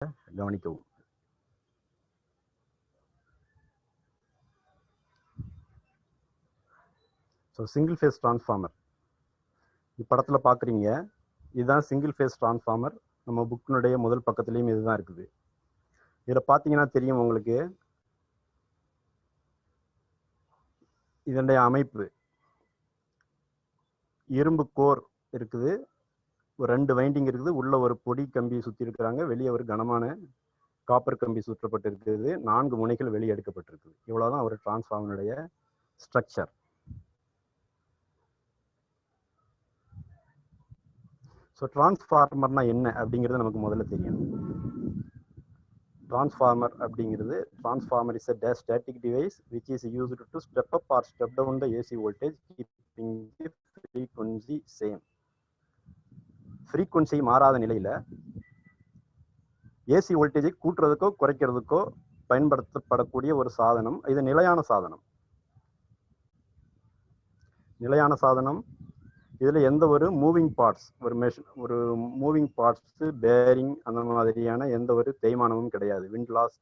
கவனிக்கவும். So single phase transformer இப்படத்தில் பார்க்குறீங்க. இதுதான் சிங்கிள் ஃபேஸ் டிரான்ஸ்ஃபார்மர். நம்ம புக்கினுடைய முதல் பக்கத்துலேயும் இதுதான் இருக்குது. இதில் பார்த்தீங்கன்னா தெரியும் உங்களுக்கு இதனுடைய அமைப்பு. இரும்பு கோர் இருக்குது, ஒரு 2 வைண்டிங் இருக்குது, உள்ள ஒரு பொடி கம்பி சுற்றி இருக்கிறாங்க, வெளியே ஒரு கனமான காப்பர் கம்பி சுற்றப்பட்டு இருக்குது, 4 முனைகள் வெளியே எடுக்கப்பட்டிருக்குது. இவ்வளோதான் ஒரு டிரான்ஸ்ஃபார்மருடைய ஸ்ட்ரக்சர். ஸோ டிரான்ஸ்ஃபார்மர்னா என்ன அப்படிங்கிறது நமக்கு முதல்ல தெரியணும். டிரான்ஸ்ஃபார்மர் அப்படிங்கிறது, transformer is a static device which is used to step up or step down the AC voltage keeping the frequency same. Frequency மாறாத நிலையில் ஏசி வோல்டேஜை கூட்டுறதுக்கோ குறைக்கிறதுக்கோ பயன்படுத்தப்படக்கூடிய ஒரு சாதனம். இது நிலையான சாதனம். நிலையான சாதனம். இதில் எந்த ஒரு மூவிங் பார்ட்ஸ், ஒரு மூவிங் பார்ட்ஸ், பேரிங் அந்த மாதிரியான எந்த ஒரு தேய்மானமும் கிடையாது. விண்ட் லாஸ்,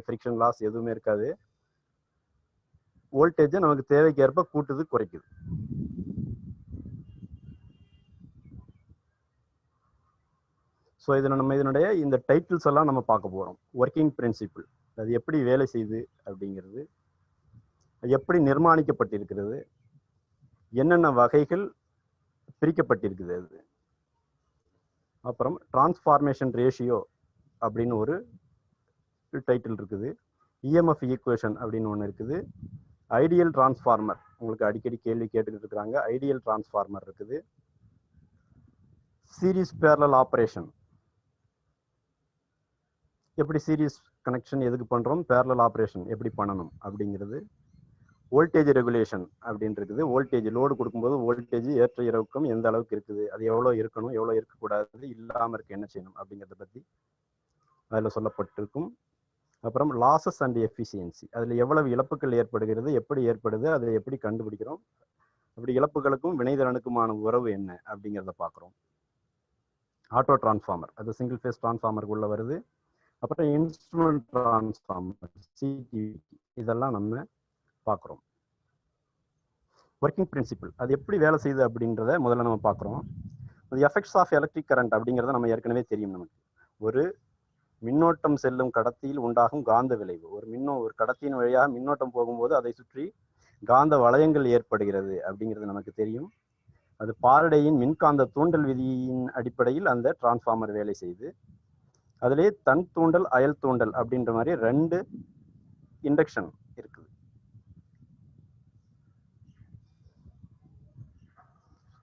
ஃப்ரிக்ஷன் லாஸ் எதுவுமே இருக்காது. வோல்டேஜை நமக்கு தேவைக்கேற்ப கூட்டுது, குறைக்குது. ஸோ இதில் நம்ம இதனுடைய இந்த டைட்டில்ஸ் எல்லாம் நம்ம பார்க்க போகிறோம். ஒர்க்கிங் பிரின்சிபிள், அது எப்படி வேலை செய்யுது அப்படிங்கிறது, எப்படி நிர்மாணிக்கப்பட்டிருக்கிறது, என்னென்ன வகைகள் பிரிக்கப்பட்டிருக்குது அது. அப்புறம் டிரான்ஸ்ஃபார்மேஷன் ரேஷியோ அப்படின்னு ஒரு டைட்டில் இருக்குது. இஎம்எஃப் ஈக்குவேஷன் அப்படின்னு ஒன்று இருக்குது. ஐடியல் டிரான்ஸ்ஃபார்மர், உங்களுக்கு அடிக்கடி கேள்வி கேட்டுக்கிட்டு இருக்கிறாங்க. ஐடியல் டிரான்ஸ்ஃபார்மர் இருக்குது. சீரிஸ் பேரலல் ஆப்ரேஷன், எப்படி சீரிஸ் கனெக்ஷன் எதுக்கு பண்ணுறோம், பேரலல் ஆப்ரேஷன் எப்படி பண்ணணும் அப்படிங்கிறது. வோல்டேஜ் ரெகுலேஷன் அப்படின்னு இருக்குது. வோல்டேஜ் லோடு கொடுக்கும்போது வோல்டேஜ் ஏற்ற இறக்கம் எந்த அளவுக்கு இருக்குது, அது எவ்வளோ இருக்கணும், எவ்வளோ இருக்கக்கூடாது, இல்லாமல் இருக்க என்ன செய்யணும் அப்படிங்கிறத பற்றி அதில் சொல்லப்பட்டிருக்கும். அப்புறம் லாசஸ் அண்ட் எஃபிஷியன்சி, அதில் எவ்வளவு இழப்புகள் ஏற்படுகிறது, எப்படி ஏற்படுது, அதை எப்படி கண்டுபிடிக்கிறோம், அப்படி இழப்புகளுக்கும் வினைத்திறனுக்குமான உறவு என்ன அப்படிங்கிறத பார்க்குறோம். ஆட்டோ டிரான்ஸ்ஃபார்மர், அது சிங்கிள் ஃபேஸ் டிரான்ஸ்ஃபார்மருக்குள்ளே வருது. அப்புறம் இன்ஸ்ட்ருமெண்ட் டிரான்ஸ்ஃபார்மர், சிடிவி, இதெல்லாம் நம்ம பார்க்குறோம். ஒர்க்கிங் பிரின்சிபிள், அது எப்படி வேலை செய்யுது அப்படின்றத முதல்ல நம்ம பார்க்குறோம். அது எஃபெக்ட்ஸ் ஆஃப் எலக்ட்ரிக் கரண்ட் அப்படிங்கிறத நம்ம ஏற்கனவே தெரியும். நமக்கு ஒரு மின்னோட்டம் செல்லும் கடத்தியில் உண்டாகும் காந்த விளைவு. ஒரு கடத்தியின் வழியாக மின்னோட்டம் போகும்போது அதை சுற்றி காந்த வளையங்கள் ஏற்படுகிறது அப்படிங்கிறது நமக்கு தெரியும். அது பாரடேயின் மின்காந்த தூண்டல் விதியின் அடிப்படையில் அந்த டிரான்ஸ்ஃபார்மர் வேலை செய்யுது. அதிலே தன் தூண்டல், அயல் தூண்டல் அப்படின்ற மாதிரி 2 இண்டக்ஷன் இருக்குது.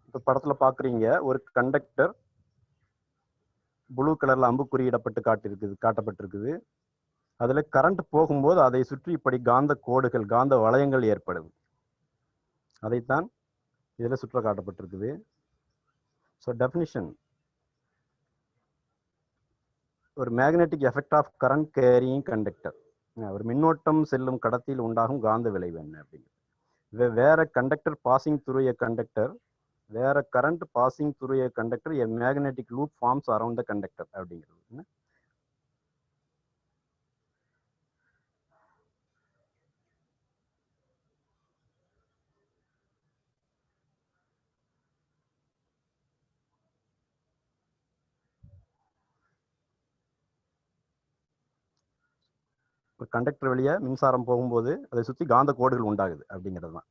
இப்போ படத்தில் பார்க்குறீங்க, ஒரு கண்டக்டர் ப்ளூ கலரில் அம்பு குறியிடப்பட்டு காட்டப்பட்டிருக்குது. அதில் கரண்ட் போகும்போது அதை சுற்றி இப்படி காந்த கோடுகள், காந்த வளையங்கள் ஏற்படுது. அதைத்தான் இதில் சுற்ற காட்டப்பட்டிருக்குது. ஸோ டெஃபினிஷன், ஒரு magnetic effect of current carrying conductor, ஒரு மின்னோட்டம் செல்லும் கடத்தியில் உண்டாகும் காந்த விளைவு என்ன அப்படிங்கிறது. வேற conductor passing through a conductor, வேற current passing through a conductor, a magnetic loop forms around the conductor அப்படிங்கிறது. கண்டக்டர் வழியா மின்சாரம் போகும்போது அதை சுற்றி காந்த கோடுகள் உண்டாகுது அப்படிங்கிறது தான்.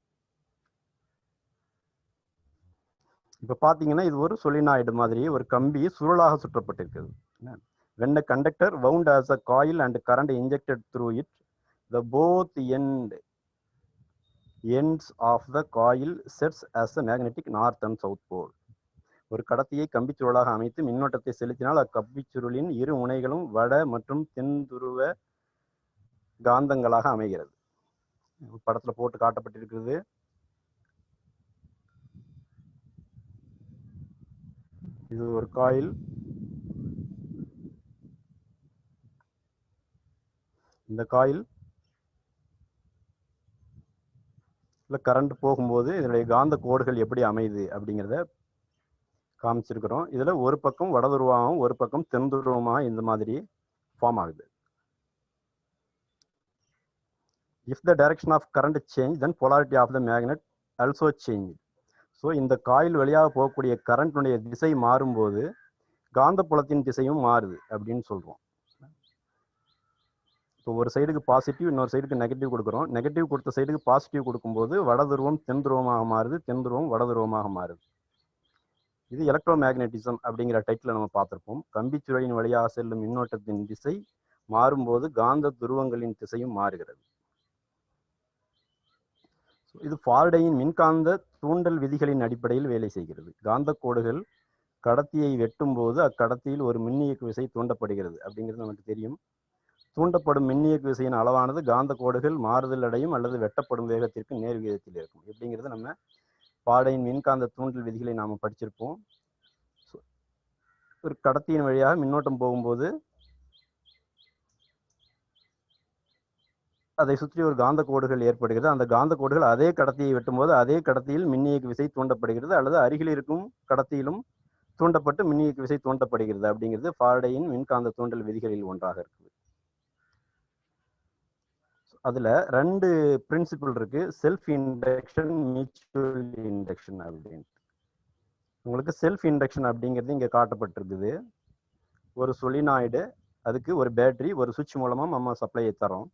இப்போ பார்த்தீங்கன்னா இது ஒரு சொலினாய்டு மாதிரி ஒரு கம்பி சுருளாக சுற்றப்பட்டிருக்குது. When a conductor wound as a coil and current injected through it, the both ends of the coil sets as a magnetic north and south pole. ஒரு கடத்தியை கம்பி சுருளாக அமைத்து மின்னோட்டத்தை செலுத்தினால் அக்கம்பி சுருளின் இரு முனைகளும் வட மற்றும் தென் துருவ காந்தங்களாக அமைகிறது. படத்துல போட்டு காட்டப்பட்டிருக்கிறது. இது ஒரு காயில். இந்த காயில் கரண்ட் போகும்போது இதனுடைய காந்த கோடுகள் எப்படி அமையுது அப்படிங்கிறத காமிச்சிருக்கிறோம். இதுல ஒரு பக்கம் வட துருவமாகவும் ஒரு பக்கம் தென் துருவமாக இந்த மாதிரி ஃபார்ம் ஆகுது. If the direction of current change, then polarity of the magnet also change. So இந்த காயில் வழியாக போகக்கூடிய கரண்ட்டுடைய திசை மாறும்போது காந்தப்புலத்தின் திசையும் மாறுது அப்படின்னு சொல்றோம். இப்போ ஒரு சைடுக்கு பாசிட்டிவ், இன்னொரு சைடுக்கு நெகட்டிவ் கொடுக்குறோம். நெகட்டிவ் கொடுத்த சைடுக்கு பாசிட்டிவ் கொடுக்கும்போது வடதுருவம் தென் துருவமாக மாறுது, தென் துருவம் வடதுருவமாக மாறுது. இது எலக்ட்ரோ மேக்னட்டிசம் அப்படிங்கிற டைட்டில் நம்ம பார்த்துருப்போம். கம்பிச்சுழலின் வழியாக செல்லும் மின்னோட்டத்தின் திசை மாறும்போது காந்த துருவங்களின் திசையும் மாறுகிறது. இது ஃபாரடேயின் மின்காந்த தூண்டல் விதிகளின் அடிப்படையில் வேலை செய்கிறது. காந்த கோடுகள் கடத்தியை வெட்டும் போது அக்கடத்தியில் ஒரு மின்னியக்கு விசை தூண்டப்படுகிறது அப்படிங்கிறது நமக்கு தெரியும். தூண்டப்படும் மின்னியக்கு விசையின் அளவானது காந்த கோடுகள் மாறுதல் அடையும் அல்லது வெட்டப்படும் வேகத்திற்கு நேர் விகிதத்தில் இருக்கும். எப்படிங்கிறது நம்ம ஃபாரடேயின் மின்காந்த தூண்டல் விதிகளை நாம் படிச்சிருப்போம். ஒரு கடத்தியின் வழியாக மின்னோட்டம் போகும்போது அதை சுற்றி ஒரு காந்த கோடுகள் ஏற்படுகிறது. அந்த காந்த கோடுகள் அதே கடத்தியை வெட்டும்போது அதே கடத்தியில் மின்னியக்கு விசை தூண்டப்படுகிறது அல்லது அருகில் இருக்கும் கடத்தியிலும் தூண்டப்பட்டு மின்னியக்கு விசை தூண்டப்படுகிறது அப்படிங்கிறது ஃபாரடேயின் மின்காந்த தூண்டல் விதிகளில் ஒன்றாக இருக்குது. அதுல 2 பிரின்சிபிள் இருக்கு, செல்ஃப் இண்டக்ஷன், மியூச்சுவல் இண்டக்ஷன் அப்படின்ட்டு. உங்களுக்கு செல்ஃப் இண்டக்ஷன் அப்படிங்கிறது இங்க காட்டப்பட்டிருக்குது. ஒரு சொலினாய்டு, அதுக்கு ஒரு பேட்டரி, ஒரு சுவிட்ச் மூலமா நம்ம சப்ளையை தரோம்.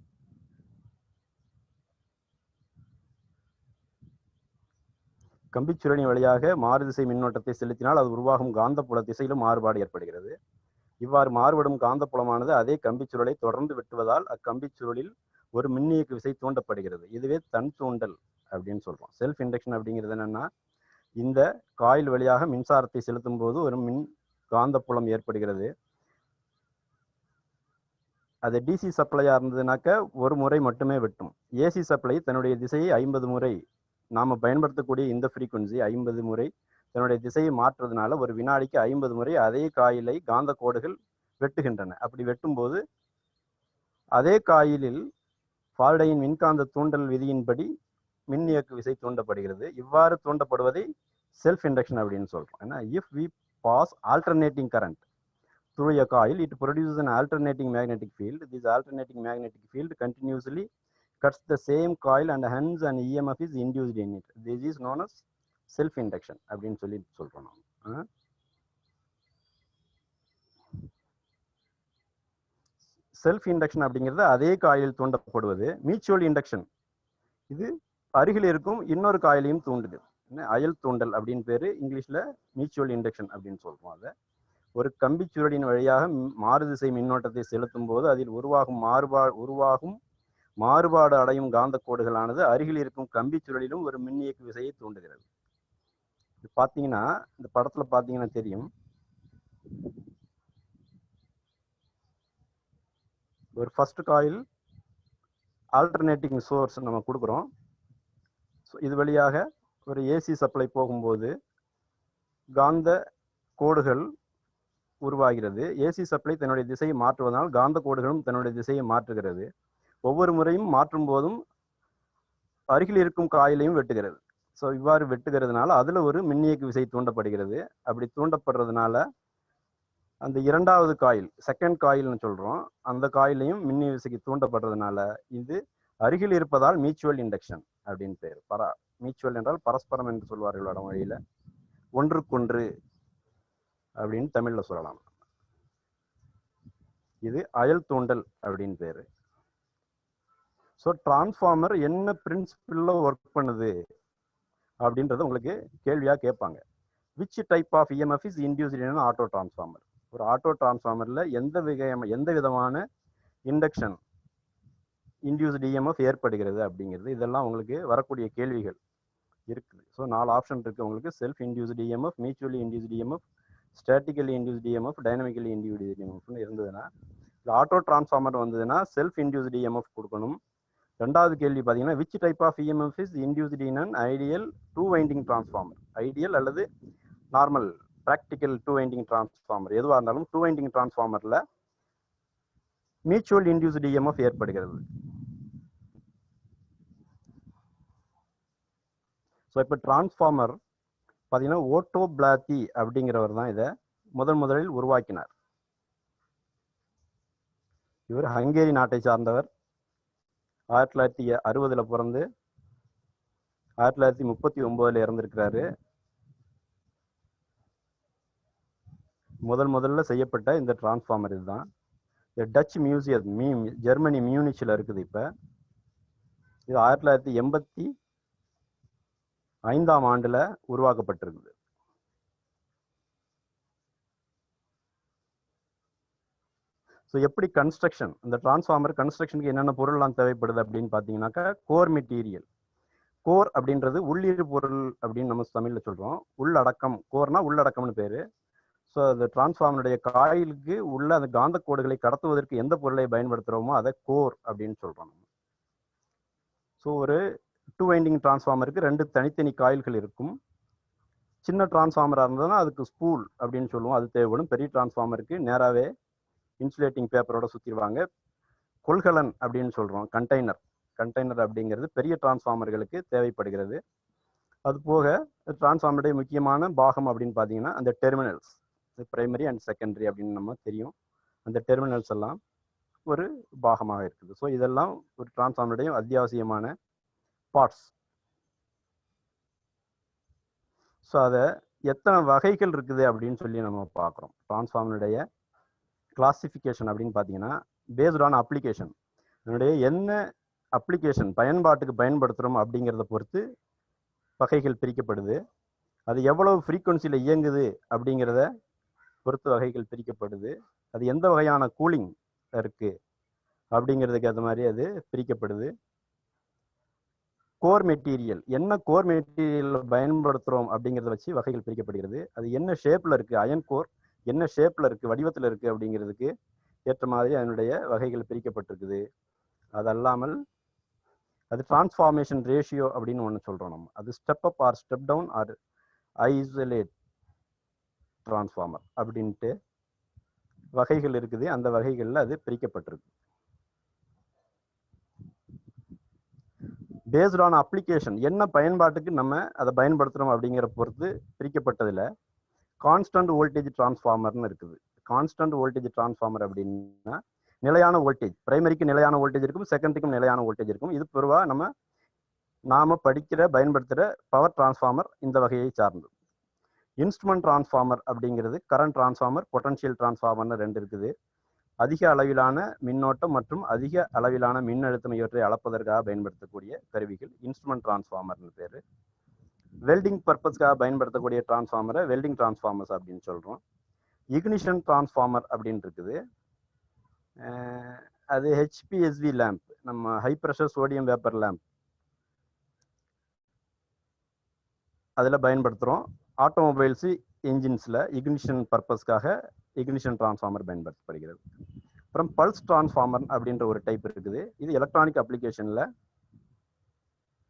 கம்பிச்சுழலின் வழியாக மாறுதிசை மின்னோட்டத்தை செலுத்தினால் அது உருவாகும் காந்தப்புல திசையிலும் மாறுபாடு ஏற்படுகிறது. இவ்வாறு மாறுபடும் காந்தப்புலமானது அதே கம்பிச்சுழலை தொடர்ந்து வெட்டுவதால் அக்கம்பிச்சுழலில் ஒரு மின்னியக்கு விசை தூண்டப்படுகிறது. இதுவே தன் தூண்டல் அப்படின்னு சொல்றோம். செல்ஃப் இண்டக்ஷன் அப்படிங்கிறது என்னன்னா, இந்த காயில் வழியாக மின்சாரத்தை செலுத்தும் போது ஒரு மின் காந்தப்புலம் ஏற்படுகிறது. அது டிசி சப்ளையா இருந்ததுனாக்க ஒரு முறை மட்டுமே வெட்டும். ஏசி சப்ளை தன்னுடைய திசையை 50 முறை, நாம பயன்படுத்தக்கூடிய இந்த ஃப்ரீக்வன்சி 50 முறை தன்னுடைய திசையை மாற்றுறதுனால ஒரு வினாடிக்கு 50 முறை அதே காயிலை காந்த கோடுகள் வெட்டுகின்றன. அப்படி வெட்டும்போது அதே காயிலில் ஃபாரடேயின் மின்காந்த தூண்டல் விதியின்படி மின்னியக்கு விசை தூண்டப்படுகிறது. இவ்வாறு தூண்டப்படுவதை செல்ஃப் இண்டக்ஷன் அப்படின்னு சொல்றோம். ஏன்னா if we pass alternating current through a coil, it produces an alternating magnetic field. This alternating magnetic field continuously cuts the same coil and hence an EMF is induced in it. This is known as self induction அப்படின்னு சொல்றோம். Self induction அப்படிங்கிறது அதே coil தூண்டப்படுவது. Mutual induction இது அருகில் இருக்கும் இன்னொரு காயிலையும் தூண்டுது. அயல் தூண்டல் அப்படின்னு பேரு, இங்கிலீஷ்ல மியூச்சுவல் இண்டக்ஷன் அப்படின்னு சொல்றோம். அதை ஒரு கம்பிச்சுழலின் வழியாக மாறுதிசை மின்னோட்டத்தை செலுத்தும் போது அதில் உருவாகும் மாறுபாடு அடையும் காந்த கோடுகளானது அருகில் இருக்கும் கம்பிச்சுழலிலும் ஒரு மின்னியக்கு விசையை தூண்டுகிறது. இது பாத்தீங்கன்னா, இந்த படத்துல பாத்தீங்கன்னா தெரியும், ஒரு ஃபர்ஸ்ட் காயில் ஆல்டர்னேட்டிங் சோர்ஸ் நம்ம கொடுக்குறோம். இது வழியாக ஒரு ஏசி சப்ளை போகும்போது காந்த கோடுகள் உருவாகிறது. ஏசி சப்ளை தன்னுடைய திசையை மாற்றுவதனால் காந்த கோடுகளும் தன்னுடைய திசையை மாற்றுகிறது. ஒவ்வொரு முறையும் மாற்றும் போதும் அருகில் இருக்கும் காயிலையும் வெட்டுகிறது. ஸோ இவ்வாறு வெட்டுகிறதுனால அதுல ஒரு மின்னியக்கு விசை தூண்டப்படுகிறது. அப்படி தூண்டப்படுறதுனால அந்த இரண்டாவது காயில், செகண்ட் காயில்னு சொல்றோம், அந்த காயிலையும் மின்னிய விசைக்கு தூண்டப்படுறதுனால இது அருகில் இருப்பதால் மியூச்சுவல் இண்டக்ஷன் அப்படின்னு பேர். மியூச்சுவல் என்றால் பரஸ்பரம் என்று சொல்வார்கள் வடமொழியில, ஒன்றுக்கொன்று அப்படின்னு தமிழ்ல சொல்லலாம். இது அயல் தூண்டல் அப்படின்னு பேரு. ஸோ டிரான்ஸ்ஃபார்மர் என்ன பிரின்சிபிள்ல ஒர்க் பண்ணுது அப்படின்றத உங்களுக்கு கேள்வியா கேட்பாங்க. Which type of EMF is induced in auto transformer? ஒரு ஆட்டோ டிரான்ஸ்ஃபார்மர்ல எந்த விதமான இண்டக்ஷன் இன்டியூஸ்ட் இஎம்எஃப் ஏற்படுகிறது அப்படிங்கிறது, இதெல்லாம் உங்களுக்கு வரக்கூடிய கேள்விகள் இருக்குது. ஸோ 4 ஆப்ஷன் இருக்கு உங்களுக்கு. Self induced EMF, mutually induced EMF, statically induced EMF, dynamically induced இஎம்எஃப்னு இருந்ததுன்னா, ஆட்டோ டிரான்ஸ்ஃபார்மர் வந்ததுன்னா செல்ஃப் இன்டியூஸ்ட் இஎம்எஃப் கொடுக்கணும். ரெண்டாவது கேள்வி பார்த்தீங்கன்னா, which type of EMF is induced in an ideal 2 winding transformer? Ideal அல்லது நார்மல் பிராக்டிக்கல் 2 வைண்டிங் டிரான்ஸ்ஃபார்மர் எதுவாக இருந்தாலும் 2 வைண்டிங் டிரான்ஸ்ஃபார்மர்ல மியூச்சுவல் இன்டியூஸ்ட் இஎம்எஃப் ஏற்படுகிறது. ஸோ இப்போ டிரான்ஸ்ஃபார்மர் பார்த்தீங்கன்னா ஓட்டோ பிளாத்தி அப்படிங்கிறவர் தான் இதை முதலில் உருவாக்கினார். இவர் ஹங்கேரி நாட்டை சார்ந்தவர். 1960 பிறந்து 1939 இறந்திருக்கிறாரு. முதல்ல செய்யப்பட்ட இந்த டிரான்ஸ்ஃபார்மர் இதுதான். டச் மியூசியம் ஜெர்மனி மியூனிச்சில் இருக்குது. இப்போ இது 1985 ஆண்டுல உருவாக்கப்பட்டிருக்குது. ஸோ எப்படி கன்ஸ்ட்ரக்ஷன், இந்த டிரான்ஸ்ஃபார்மர் கன்ஸ்ட்ரக்ஷனுக்கு என்னென்ன பொருள்லாம் தேவைப்படுது அப்படின்னு பார்த்தீங்கன்னாக்கா, கோர் மெட்டீரியல். கோர் அப்படின்றது உள்ளீடு பொருள் அப்படின்னு நம்ம தமிழில் சொல்கிறோம். உள்ளடக்கம், கோர்னா உள்ளடக்கம்னு பேர். ஸோ அந்த டிரான்ஸ்ஃபார்மருடைய காயிலுக்கு உள்ள அந்த காந்த கோடுகளை கடத்துவதற்கு எந்த பொருளை பயன்படுத்துகிறோமோ அதை கோர் அப்படின்னு சொல்கிறோம். ஸோ ஒரு 2 வைண்டிங் டிரான்ஸ்ஃபார்மருக்கு 2 தனித்தனி காயில்கள் இருக்கும். சின்ன டிரான்ஸ்ஃபார்மராக இருந்ததுன்னா அதுக்கு ஸ்பூல் அப்படின்னு சொல்லுவோம், அது தேவைப்படும். பெரிய டிரான்ஸ்ஃபார்மருக்கு நேராகவே இன்சுலேட்டிங் பேப்பரோட சுற்றிடுவாங்க. கொள்கலன் அப்படின்னு சொல்கிறோம், கண்டெய்னர் அப்படிங்கிறது பெரிய டிரான்ஸ்ஃபார்மர்களுக்கு தேவைப்படுகிறது. அது போக டிரான்ஸ்ஃபார்மருடைய முக்கியமான பாகம் அப்படின்னு பார்த்தீங்கன்னா அந்த டெர்மினல்ஸ், பிரைமரி அண்ட் செகண்டரி அப்படின்னு நம்ம தெரியும். அந்த டெர்மினல்ஸ் எல்லாம் ஒரு பாகமாக இருக்குது. ஸோ இதெல்லாம் ஒரு டிரான்ஸ்ஃபார்மருடைய அத்தியாவசியமான பார்ட்ஸ். ஸோ அதை எத்தனை வகைகள் இருக்குது அப்படின்னு சொல்லி நம்ம பார்க்குறோம். டிரான்ஸ்ஃபார்மருடைய கிளாசிஃபிகேஷன் அப்படின்னு பார்த்தீங்கன்னா, பேஸ்ட் ஆன் அப்ளிகேஷன், அதனுடைய என்ன அப்ளிகேஷன் பயன்பாட்டுக்கு பயன்படுத்துகிறோம் அப்படிங்கிறத பொறுத்து வகைகள் பிரிக்கப்படுது. அது எவ்வளவு ஃப்ரீக்குவன்சியில் இயங்குது அப்படிங்கிறத பொறுத்து வகைகள் பிரிக்கப்படுது. அது எந்த வகையான கூலிங் இருக்குது அப்படிங்கிறதுக்கு ஏற்ற மாதிரி அது பிரிக்கப்படுது. கோர் மெட்டீரியல், என்ன கோர் மெட்டீரியல் பயன்படுத்துகிறோம் அப்படிங்கிறத வச்சு வகைகள் பிரிக்கப்படுகிறது. அது என்ன ஷேப்பில் இருக்குது, அயன் கோர் என்ன ஷேப்பில் இருக்குது, வடிவத்தில் இருக்குது அப்படிங்கிறதுக்கு ஏற்ற மாதிரி அதனுடைய வகைகள் பிரிக்கப்பட்டிருக்குது. அது அல்லாமல் அது டிரான்ஸ்ஃபார்மேஷன் ரேஷியோ அப்படின்னு ஒன்று சொல்கிறோம் நம்ம. அது step up or step down or isolate transformer அப்படின்ட்டு வகைகள் இருக்குது. அந்த வகைகளில் அது பிரிக்கப்பட்டிருக்கு. பேஸ்ட் ஆன் அப்ளிகேஷன், என்ன பயன்பாட்டுக்கு நம்ம அதை பயன்படுத்துகிறோம் அப்படிங்கிற பொறுத்து பிரிக்கப்பட்டதில் கான்ஸ்டன்ட் வோல்டேஜ் டிரான்ஸ்ஃபார்மர்னு இருக்குது. கான்ஸ்டன்ட் வோல்டேஜ் டிரான்ஸ்ஃபார்மர் அப்படின்னா நிலையான வோல்டேஜ், பிரைமரிக்கு நிலையான வோல்டேஜ் இருக்கும், செகண்டரிக்கும் நிலையான வோல்டேஜ் இருக்கும். இது பொதுவாக நாம பயன்படுத்துகிற பவர் டிரான்ஸ்ஃபார்மர் இந்த வகையை சார்ந்தது. இன்ஸ்ட்ருமெண்ட் டிரான்ஸ்ஃபார்மர் அப்படிங்கிறது கரண்ட் டிரான்ஸ்ஃபார்மர், பொட்டன்ஷியல் டிரான்ஸ்ஃபார்மர்னு 2 இருக்குது. அதிக அளவிலான மின்னோட்டம் மற்றும் அதிக அளவிலான மின்னழுத்தம் இவற்றை அளப்பதற்காக பயன்படுத்தக்கூடிய கருவிகள் இன்ஸ்ட்ருமெண்ட் டிரான்ஸ்ஃபார்மர்னு பேர். வெல்டிங் பர்பஸ்க்காக பயன்படுத்தக்கூடிய டிரான்ஸ்ஃபார்மரை வெல்டிங் டிரான்ஸ்ஃபார்மர்ஸ் அப்படின்னு சொல்கிறோம். இக்னிஷன் டிரான்ஸ்ஃபார்மர் அப்படின்னு இருக்குது. அது HPSV லேம்ப், நம்ம high pressure sodium vapour lamp அதில் பயன்படுத்துகிறோம். ஆட்டோமொபைல்ஸு என்ஜின்ஸில் இக்னிஷன் பர்பஸ்க்காக இக்னிஷன் டிரான்ஸ்ஃபார்மர் பயன்படுத்தப்படுகிறது. அப்புறம் பல்ஸ் டிரான்ஸ்ஃபார்மர் அப்படின்ற ஒரு டைப் இருக்குது. இது எலக்ட்ரானிக் அப்ளிகேஷனில்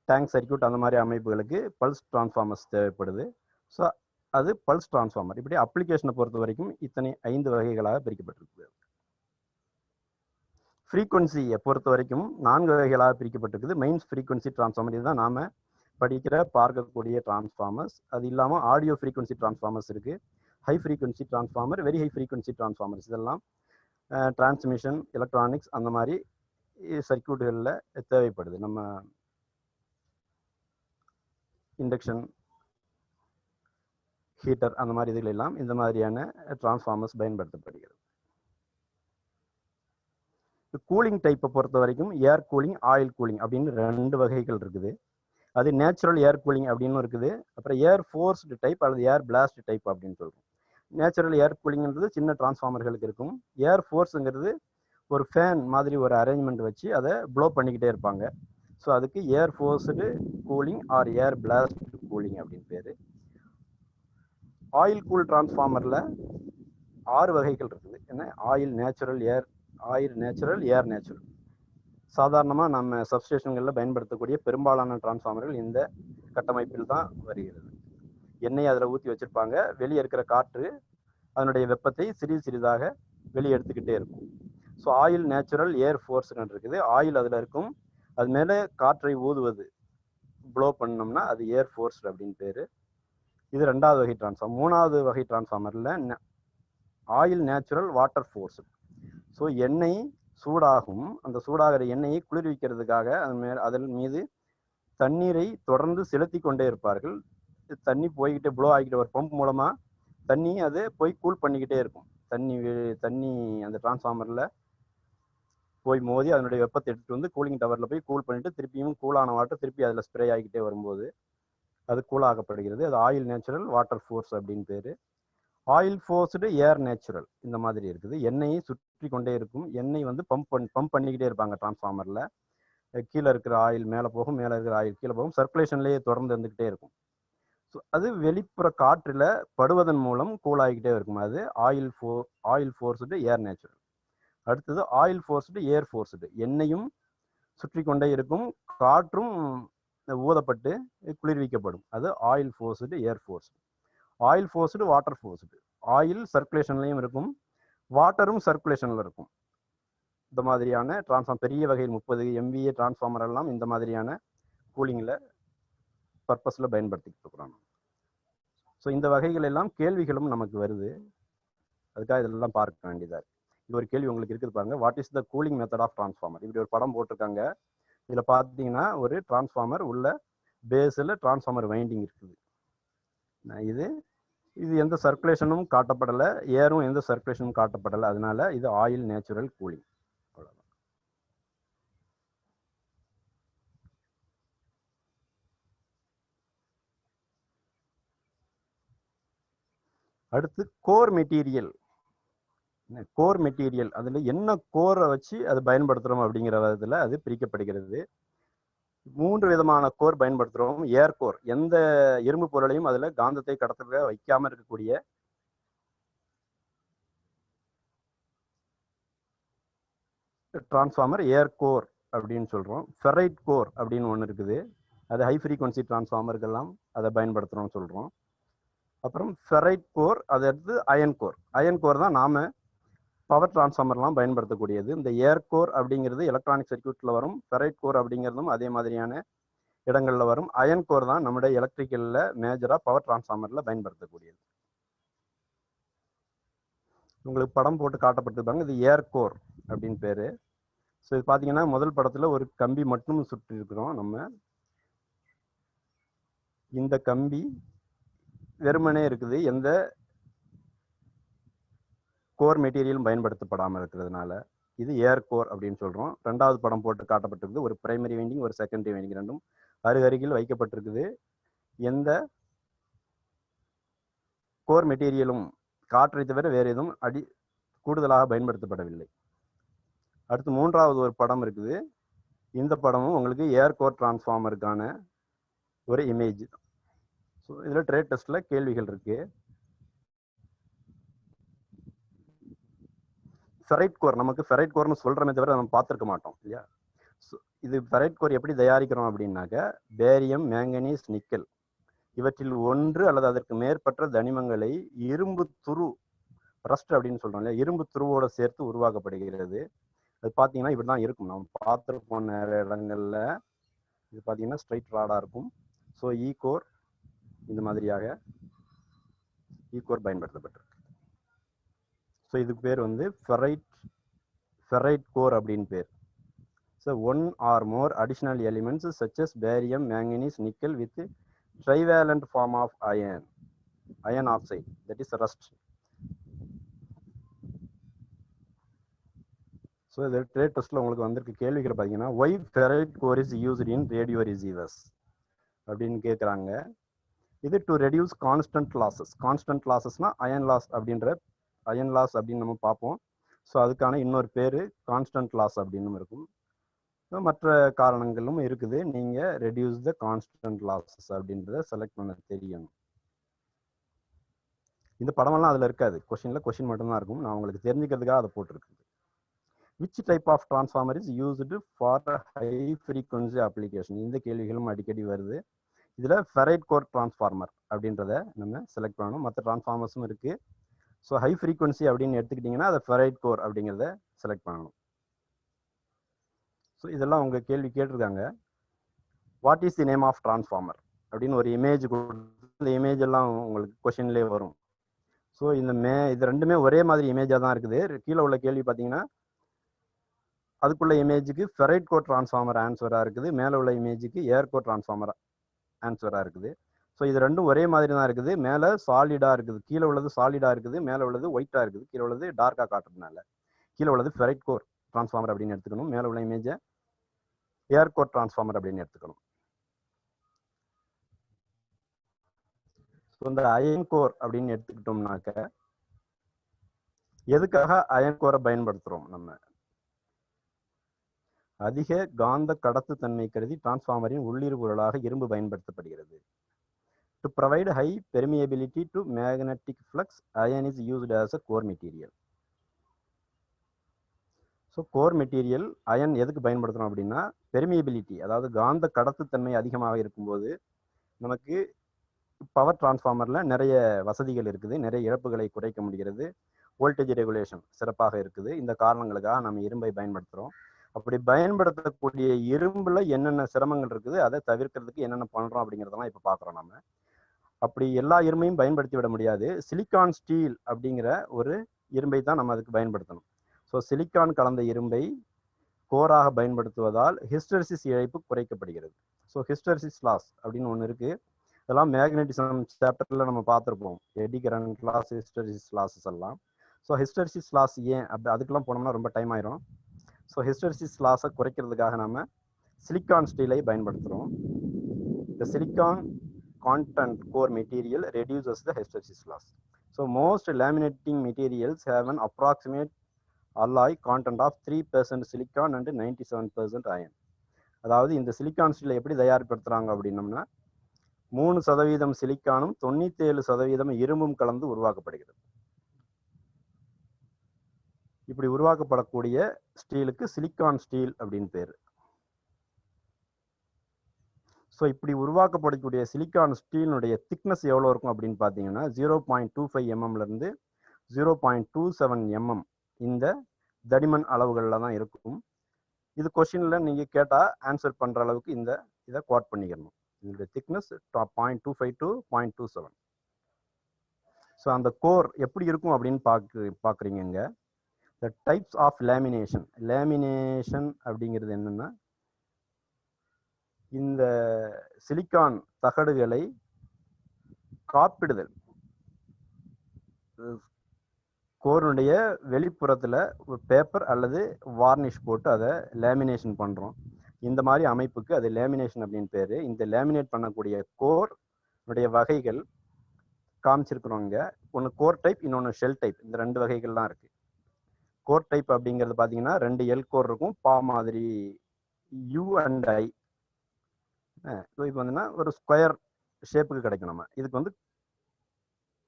டேங்க் சர்க்யூட் அந்த மாதிரி அமைப்புகளுக்கு பல்ஸ் டிரான்ஸ்ஃபார்மர்ஸ் தேவைப்படுது. ஸோ அது பல்ஸ் டிரான்ஸ்ஃபார்மர். இப்படி அப்ளிகேஷனை பொறுத்த வரைக்கும் இத்தனை 5 வகைகளாக பிரிக்கப்பட்டிருக்குது. ஃப்ரீக்வன்சியை பொறுத்த வரைக்கும் 4 வகைகளாக பிரிக்கப்பட்டிருக்குது. மெயின் ஃப்ரீக்வன்சி டிரான்ஸ்ஃபார்மர், இதுதான் நாம பார்க்கக்கூடிய டிரான்ஸ்ஃபார்மர்ஸ். அது இல்லாமல் ஆடியோ ஃப்ரீக்வன்சி டிரான்ஸ்ஃபார்மர்ஸ் இருக்குது. High frequency transformer, very high frequency transformers, இதெல்லாம் டிரான்ஸ்மிஷன் எலக்ட்ரானிக்ஸ் அந்த மாதிரி சர்க்யூட்டுகளில் தேவைப்படுது. நம்ம இண்டக்ஷன் ஹீட்டர் அந்த மாதிரி இதுகளெல்லாம் இந்த மாதிரியான டிரான்ஸ்ஃபார்மர்ஸ் பயன்படுத்தப்படுகிறது. கூலிங் டைப்பை பொறுத்த வரைக்கும் ஏர் கூலிங், ஆயில் கூலிங் அப்படின்னு 2 வகைகள் இருக்குது. அது நேச்சுரல் ஏர் கூலிங் அப்படின்னு இருக்குது. அப்புறம் ஏர் ஃபோர்ஸ்டு டைப் அல்லது ஏர் பிளாஸ்ட் டைப் அப்படின்னு சொல்கிறோம். நேச்சுரல் ஏர் கூலிங்கிறது சின்ன டிரான்ஸ்ஃபார்மர்களுக்கு இருக்கும். ஏர் ஃபோர்ஸுங்கிறது ஒரு ஃபேன் மாதிரி ஒரு அரேஞ்ச்மெண்ட் வச்சு அதை ப்ளோ பண்ணிக்கிட்டே இருப்பாங்க. ஸோ அதுக்கு ஏர் ஃபோர்ஸ்டு கூலிங் ஆர் ஏர் பிளாஸ்ட் கூலிங் அப்படின்னு பேர். ஆயில் கூல் டிரான்ஸ்ஃபார்மரில் 6 வகைகள் இருக்குது. என்ன, ஆயில் நேச்சுரல், ஏர் நேச்சுரல். சாதாரணமாக நம்ம சப்ஸ்டேஷன்களில் பயன்படுத்தக்கூடிய பெரும்பாலான டிரான்ஸ்ஃபார்மர்கள் இந்த கட்டமைப்பில் தான் வருகிறது. எண்ணெய் அதில் ஊற்றி வச்சுருப்பாங்க. வெளியே இருக்கிற காற்று அதனுடைய வெப்பத்தை சிறிதாக வெளியே எடுத்துக்கிட்டே இருக்கும். ஸோ ஆயில் நேச்சுரல், ஏர் ஃபோர்ஸ்ன்னு இருக்குது. ஆயில் அதில் இருக்கும், அது மேலே காற்றை ஊதுவது, ப்ளோ பண்ணோம்னா அது ஏர் ஃபோர்ஸ் அப்படின்னு பேர். இது 2வது வகை டிரான்ஸ்ஃபார்மர். 3வது வகை டிரான்ஸ்ஃபார்மரில் oil natural, water force. So எண்ணெய் சூடாகும். அந்த சூடாகிற எண்ணெயை குளிர்விக்கிறதுக்காக அதன் மீது தண்ணீரை தொடர்ந்து செலுத்தி கொண்டே இருப்பார்கள். தண்ணி போய்கிட்டே ப்ளோ ஆகிக்கிட்டே ஒரு பம்ப் மூலமா தண்ணி அது போய் கூல் பண்ணிக்கிட்டே இருக்கும். தண்ணி அந்த டிரான்ஸ்ஃபார்மர்ல போய் மோதி அதனுடைய வெப்பத்தை எடுத்துட்டு வந்து கூலிங் டவர்ல போய் கூல் பண்ணிட்டு திருப்பியும் கூலான வாட்டர் திருப்பி அதில் ஸ்ப்ரே ஆகிக்கிட்டே வரும்போது அது கூலாகப்படுகிறது. அது ஆயில் நேச்சுரல், வாட்டர் ஃபோர்ஸ் அப்படின்னு பேரு. ஆயில் ஃபோர்ஸ்டு, ஏர் நேச்சுரல் இந்த மாதிரி இருக்குது. எண்ணெயை சுற்றி கொண்டே இருக்கும். எண்ணெய் வந்து பம்ப் பண்ணிக்கிட்டே இருப்பாங்க டிரான்ஸ்ஃபார்மர்ல. கீழே இருக்கிற ஆயில் மேலே போகும், மேலே இருக்கிற ஆயில் கீழே போகும், சர்க்குலேஷன்லேயே தொடர்ந்து இருந்துக்கிட்டே இருக்கும். ஸோ அது வெளிப்புற காற்றில் படுவதன் மூலம் கூலாகிக்கிட்டே இருக்கும். அது ஆயில் ஃபோர்ஸ்டு, ஏர் நேச்சுரல். அடுத்தது ஆயில் ஃபோர்ஸ்டு, ஏர் ஃபோர்ஸ்டு. எண்ணெயும் சுற்றி கொண்டே இருக்கும், காற்றும் ஊதப்பட்டு குளிர்விக்கப்படும். அது oil forced, air forced. Oil forced, water forced. Oil சர்க்குலேஷன்லையும் இருக்கும், வாட்டரும் சர்க்குலேஷன்ல இருக்கும். இந்த மாதிரியான டிரான்ஸ்ஃபார்மர் பெரிய வகையில் 30 MVA டிரான்ஸ்ஃபார்மர் எல்லாம் இந்த மாதிரியான கூலிங்கில் பர்பஸில் பயன்படுத்திக்கிட்டு இருக்கிறோம். ஸோ இந்த வகைகள் எல்லாம் கேள்விகளும் நமக்கு வருது. அதுக்காக இதெல்லாம் பார்க்க வேண்டியதாக இருக்கு. இது ஒரு கேள்வி உங்களுக்கு இருக்குது பாருங்க. What is the cooling method of transformer? இப்படி ஒரு படம் போட்டிருக்காங்க. இதில் பார்த்தீங்கன்னா ஒரு டிரான்ஸ்ஃபார்மர் உள்ள பேஸில் டிரான்ஸ்ஃபார்மர் வைண்டிங் இருக்குது. இது எந்த சர்க்குலேஷனும் காட்டப்படலை, ஏரும் எந்த சர்க்குலேஷனும் காட்டப்படலை. அதனால இது ஆயில் நேச்சுரல் கூலிங். அடுத்து கோர் மெட்டீரியல். கோர் மெட்டீரியல் அதில் என்ன கோரை வச்சு அது பயன்படுத்துகிறோம் அப்படிங்கிற விதத்தில் அது பிரிக்கப்படுகிறது. 3 விதமான கோர் பயன்படுத்துகிறோம். ஏர் கோர், எந்த இரும்பு பொருளையும் அதில் காந்தத்தை கடத்த வைக்காமல் இருக்கக்கூடிய டிரான்ஸ்ஃபார்மர் ஏர் கோர் அப்படின்னு சொல்கிறோம். ஃபெரைட் கோர் அப்படின்னு ஒன்று இருக்குது. அது ஹை ஃப்ரீக்வன்சி டிரான்ஸ்ஃபார்மருக்கெல்லாம் அதை பயன்படுத்துகிறோம்னு சொல்கிறோம். அப்புறம் ஃபெரைட் கோர், அது அடுத்து அயன் கோர். அயன் கோர் தான் நாம பவர் டிரான்ஸ்ஃபார்மர்லாம் பயன்படுத்தக்கூடியது. இந்த ஏர் கோர் அப்படிங்கிறது எலக்ட்ரானிக் சர்க்யூட்டில் வரும். ஃபெரைட் கோர் அப்படிங்கிறதும் அதே மாதிரியான இடங்களில் வரும். அயன் கோர் தான் நம்முடைய எலக்ட்ரிக்கலில் மேஜராக பவர் டிரான்ஸ்ஃபார்மரில் பயன்படுத்தக்கூடியது. உங்களுக்கு படம் போட்டு காட்டப்பட்டிருப்பாங்க. இது ஏர் கோர் அப்படின்னு பேர். ஸோ இது பார்த்தீங்கன்னா முதல் படத்தில் ஒரு கம்பி மட்டும் சுற்றி இருக்கிறோம். நம்ம இந்த கம்பி வெறுமனே இருக்குது, எந்த கோர் மெட்டீரியலும் பயன்படுத்தப்படாமல் இருக்கிறதுனால இது ஏர் கோர் அப்படின்னு சொல்கிறோம். 2வது படம் போட்டு காட்டப்பட்டிருக்குது. ஒரு பிரைமரி வைண்டிங், ஒரு செகண்டரி வைண்டிங், ரெண்டும் அருகருகில் வைக்கப்பட்டிருக்குது. எந்த கோர் மெட்டீரியலும் காற்றை தவிர வேறு எதுவும் கூடுதலாக பயன்படுத்தப்படவில்லை. அடுத்து 3வது ஒரு படம் இருக்குது. இந்த படமும் உங்களுக்கு ஏர் கோர் டிரான்ஸ்ஃபார்மருக்கான ஒரு இமேஜ். ஸோ இதில் ட்ரேட் டெஸ்ட்டில் கேள்விகள் இருக்கு. ஃபெரைட் கோர், நமக்கு ஃபெரைட் கோர்னு சொல்கிறமே தவிர நம்ம பார்த்துருக்க மாட்டோம் இல்லையா? ஸோ இது ஃபெரைட் கோர் எப்படி தயாரிக்கிறோம் அப்படின்னாக்க, பேரியம், மேங்கனீஸ், நிக்கல் இவற்றில் ஒன்று அல்லது அதற்கு மேற்பட்ட தனிமங்களை இரும்பு துரு, ரஸ்ட் அப்படின்னு சொல்கிறோம் இல்லையா, இரும்பு துருவோட சேர்த்து உருவாக்கப்படுகிறது. அது பார்த்தீங்கன்னா இப்படி தான் இருக்கும். நம்ம பார்த்துருப்போம் நிறைய இடங்கள்ல. இது பார்த்தீங்கன்னா ஸ்ட்ரைட் ராடாக இருக்கும். ஸோ ஈகோர் இந்த மாதிரியாக ஈகோர் பயன்படுத்தப்பட்டிருக்கு. ஸோ இதுக்கு பேர் வந்து ஃபெரைட் கோர் அப்படின்னு பேர். So 1 or more additional elements such as barium, manganese, nickel with trivalent form of iron oxide, that is rust. So இது ட்ரேட் டெஸ்ட்டில் உங்களுக்கு வந்திருக்க கேள்விகளை பார்த்தீங்கன்னா, why ferrite core is used in radio receivers அப்படின்னு கேட்குறாங்க. இது to reduce constant losses. Constant லாஸஸ்னா அயன் லாஸ் அப்படின்னு நம்ம பார்ப்போம். ஸோ அதுக்கான இன்னொரு பேர் கான்ஸ்டன்ட் லாஸ் அப்படின்னு இருக்கும். மற்ற காரணங்களும் இருக்குது. நீங்கள் ரெடியூஸ் த கான்ஸ்டன்ட் லாஸஸ் அப்படின்றத செலக்ட் பண்ண தெரியணும். இந்த படமெல்லாம் அதில் இருக்காது, கொஷின் மட்டும்தான் இருக்கும். நான் உங்களுக்கு தெரிஞ்சுக்கிறதுக்காக அதை போட்டிருக்குது. Which type of transformer is used for high frequency application? இந்த கேள்விகளும் அடிக்கடி வருது. இதில் ஃபெரைட் கோர் டிரான்ஸ்ஃபார்மர் அப்படின்றத நம்ம செலக்ட் பண்ணணும். மற்ற டிரான்ஸ்ஃபார்மர்ஸும் இருக்குது. ஸோ ஹை ஃப்ரீக்வன்சி அப்படின்னு எடுத்துக்கிட்டிங்கன்னா அதை ஃபெரைட் கோர் அப்படிங்கிறத செலக்ட் பண்ணணும். ஸோ இதெல்லாம் உங்கள் கேள்வி கேட்டிருக்காங்க. What is the name of transformer அப்படின்னு ஒரு இமேஜ் கொடுத்து, இந்த இமேஜ் எல்லாம் உங்களுக்கு கொஷின்லேயே வரும். ஸோ இது ரெண்டுமே ஒரே மாதிரி இமேஜாக தான் இருக்குது. கீழே உள்ள கேள்வி பார்த்தீங்கன்னா, அதுக்குள்ள இமேஜுக்கு ஃபெரைட் கோர் டிரான்ஸ்ஃபார்மர் ஆன்சராக இருக்குது, மேலே உள்ள இமேஜுக்கு ஏர் கோர் டிரான்ஸ்ஃபார்மர் ஆன்சராக இருக்குது. ஸோ இது ரெண்டும் ஒரே மாதிரி தான் இருக்குது. மேலே சாலிடாக இருக்குது, கீழே உள்ளது சாலிடாக இருக்குது, மேலே உள்ளது ஒயிட்டாக இருக்குது, கீழே உள்ளது டார்க்காக காட்டுறதுனால கீழே உள்ளது ஃபெரைட் கோர் டிரான்ஸ்ஃபார்மர் அப்படின்னு எடுத்துக்கணும், மேலே உள்ள இமேஜை ஏர் கோர் டிரான்ஸ்ஃபார்மர் அப்படின்னு எடுத்துக்கணும். ஸோ இந்த அயன் கோர் அப்படின்னு எடுத்துக்கிட்டோம்னாக்க எதுக்காக அயன் கோரை பயன்படுத்துகிறோம்? நம்ம அதிக காந்த கடத்து தன்மை கருதி டிரான்ஸ்ஃபார்மரின் உள்ளீர் பொருளாக இரும்பு பயன்படுத்தப்படுகிறது. To provide high permeability to magnetic flux, iron is used as a core material. So core material iron எதுக்கு பயன்படுத்துகிறோம் அப்படின்னா, பெர்மியபிலிட்டி, அதாவது காந்த கடத்துத்தன்மை அதிகமாக இருக்கும்போது நமக்கு பவர் டிரான்ஸ்ஃபார்மரில் நிறைய வசதிகள் இருக்குது, நிறைய இழப்புகளை குறைக்க முடிகிறது, வோல்டேஜ் ரெகுலேஷன் சிறப்பாக இருக்குது. இந்த காரணங்களுக்காக நம்ம இரும்பை பயன்படுத்துகிறோம். அப்படி பயன்படுத்தக்கூடிய இரும்பில் என்னென்ன சிரமங்கள் இருக்குது, அதை தவிர்க்கிறதுக்கு என்னென்ன பண்ணுறோம் அப்படிங்கிறதெல்லாம் இப்போ பார்க்குறோம். நம்ம அப்படி எல்லா இரும்பையும் பயன்படுத்தி விட முடியாது. சிலிக்கான் ஸ்டீல் அப்படிங்கிற ஒரு இரும்பை தான் நம்ம அதுக்கு பயன்படுத்தணும். ஸோ சிலிக்கான் கலந்த இரும்பை கோராக பயன்படுத்துவதால் ஹிஸ்டெரிசிஸ் இழப்பு குறைக்கப்படுகிறது. ஸோ ஹிஸ்டெரிசிஸ் லாஸ் அப்படின்னு ஒன்று இருக்குது. இதெல்லாம் மேக்னட்டிசம் சாப்டரில் நம்ம பார்த்துருப்போம், eddy current loss, hysteresis losses எல்லாம். ஸோ ஹிஸ்டெரிசிஸ் லாஸ் ஏன் அதுக்கெல்லாம் போனோம்னா ரொம்ப டைம் ஆயிரும். ஸோ ஹிஸ்டெரிசிஸ் லாஸை குறைக்கிறதுக்காக நம்ம சிலிக்கான் ஸ்டீலை பயன்படுத்துகிறோம். இந்த silicon content core material reduces the hysteresis loss. So most laminating materials have an approximate alloy content of 3% silicon and 97% iron. அதாவது இந்த சிலிக்கான் ஸ்டீலை எப்படி தயார்படுத்துறாங்க அப்படின்னம்னா 3% சிலிக்கானும் 97% இரும்பும் கலந்து உருவாக்கப்படுகிறது. இப்படி உருவாக்கப்படக்கூடிய ஸ்டீலுக்கு சிலிக்கான் ஸ்டீல் அப்படின்னு பேரு. ஸோ இப்படி உருவாக்கப்படக்கூடிய சிலிக்கான் ஸ்டீலினுடைய திக்னஸ் எவ்வளோ இருக்கும் அப்படின்னு பார்த்தீங்கன்னா 0.25 mmலேருந்து 0.27 mm இந்த தடிமன் அளவுகளில் தான் இருக்கும். இது கொஸ்டினில் நீங்கள் கேட்டால் ஆன்சர் பண்ணுற அளவுக்கு இதை குவாட் பண்ணிக்கணும். இதனுடைய திக்னஸ் 0.25 to 0.27. ஸோ அந்த கோர் எப்படி இருக்கும் அப்படின்னு பார்க்குறீங்க. The types of lamination. Lamination அப்படிங்கிறது என்னென்னா, இந்த சிலிக்கான் தகடுகளை காப்பிடுதல், கோருடைய வெளிப்புறத்தில் ஒரு பேப்பர் அல்லது வார்னிஷ் போட்டு அதை லேமினேஷன் பண்ணுறோம். இந்த மாதிரி அமைப்புக்கு அது லேமினேஷன் அப்படின்னு பேர். இந்த லேமினேட் பண்ணக்கூடிய கோர் வகைகள் காமிச்சிருக்கிறோங்க. ஒன்று கோர் டைப், இன்னொன்று ஷெல் டைப். இந்த ரெண்டு வகைகள்லாம் இருக்குது. கோர் டைப் அப்படிங்கிறது பார்த்தீங்கன்னா 2 எல் கோர் இருக்கும், பா மாதிரி யூ அண்ட் ஐ. இப்போ வந்துன்னா ஒரு ஸ்கொயர் ஷேப்புக்கு கிடைக்கும். நம்ம இதுக்கு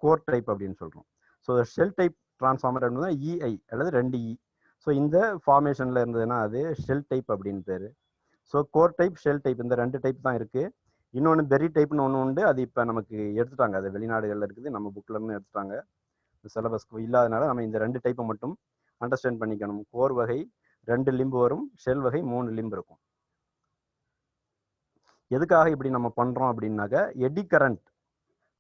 கோர் டைப் அப்படின்னு சொல்கிறோம். ஸோ ஷெல் டைப் டிரான்ஸ்ஃபார்மர் அப்படின்னா இஐ அல்லது 2E. ஸோ இந்த ஃபார்மேஷனில் இருந்ததுன்னா அது ஷெல் டைப் அப்படின்னு பேர். So core type, shell type இந்த 2 டைப் தான் இருக்குது. இன்னொன்று பெரி டைப்னு ஒன்று உண்டு, அது இப்போ நமக்கு எடுத்துட்டாங்க, அது வெளிநாடுகளில் இருக்குது, நம்ம புக்கில் இருந்து எடுத்துட்டாங்க, சிலபஸ்க்கு இல்லாதனால நம்ம இந்த 2 டைப்பை மட்டும் அண்டர்ஸ்டாண்ட் பண்ணிக்கணும். கோர் வகை 2 லிம்பு வரும், ஷெல் வகை 3 லிம்பு இருக்கும். எதுக்காக இப்படி நம்ம பண்ணுறோம் அப்படின்னாக்க எடி கரண்ட்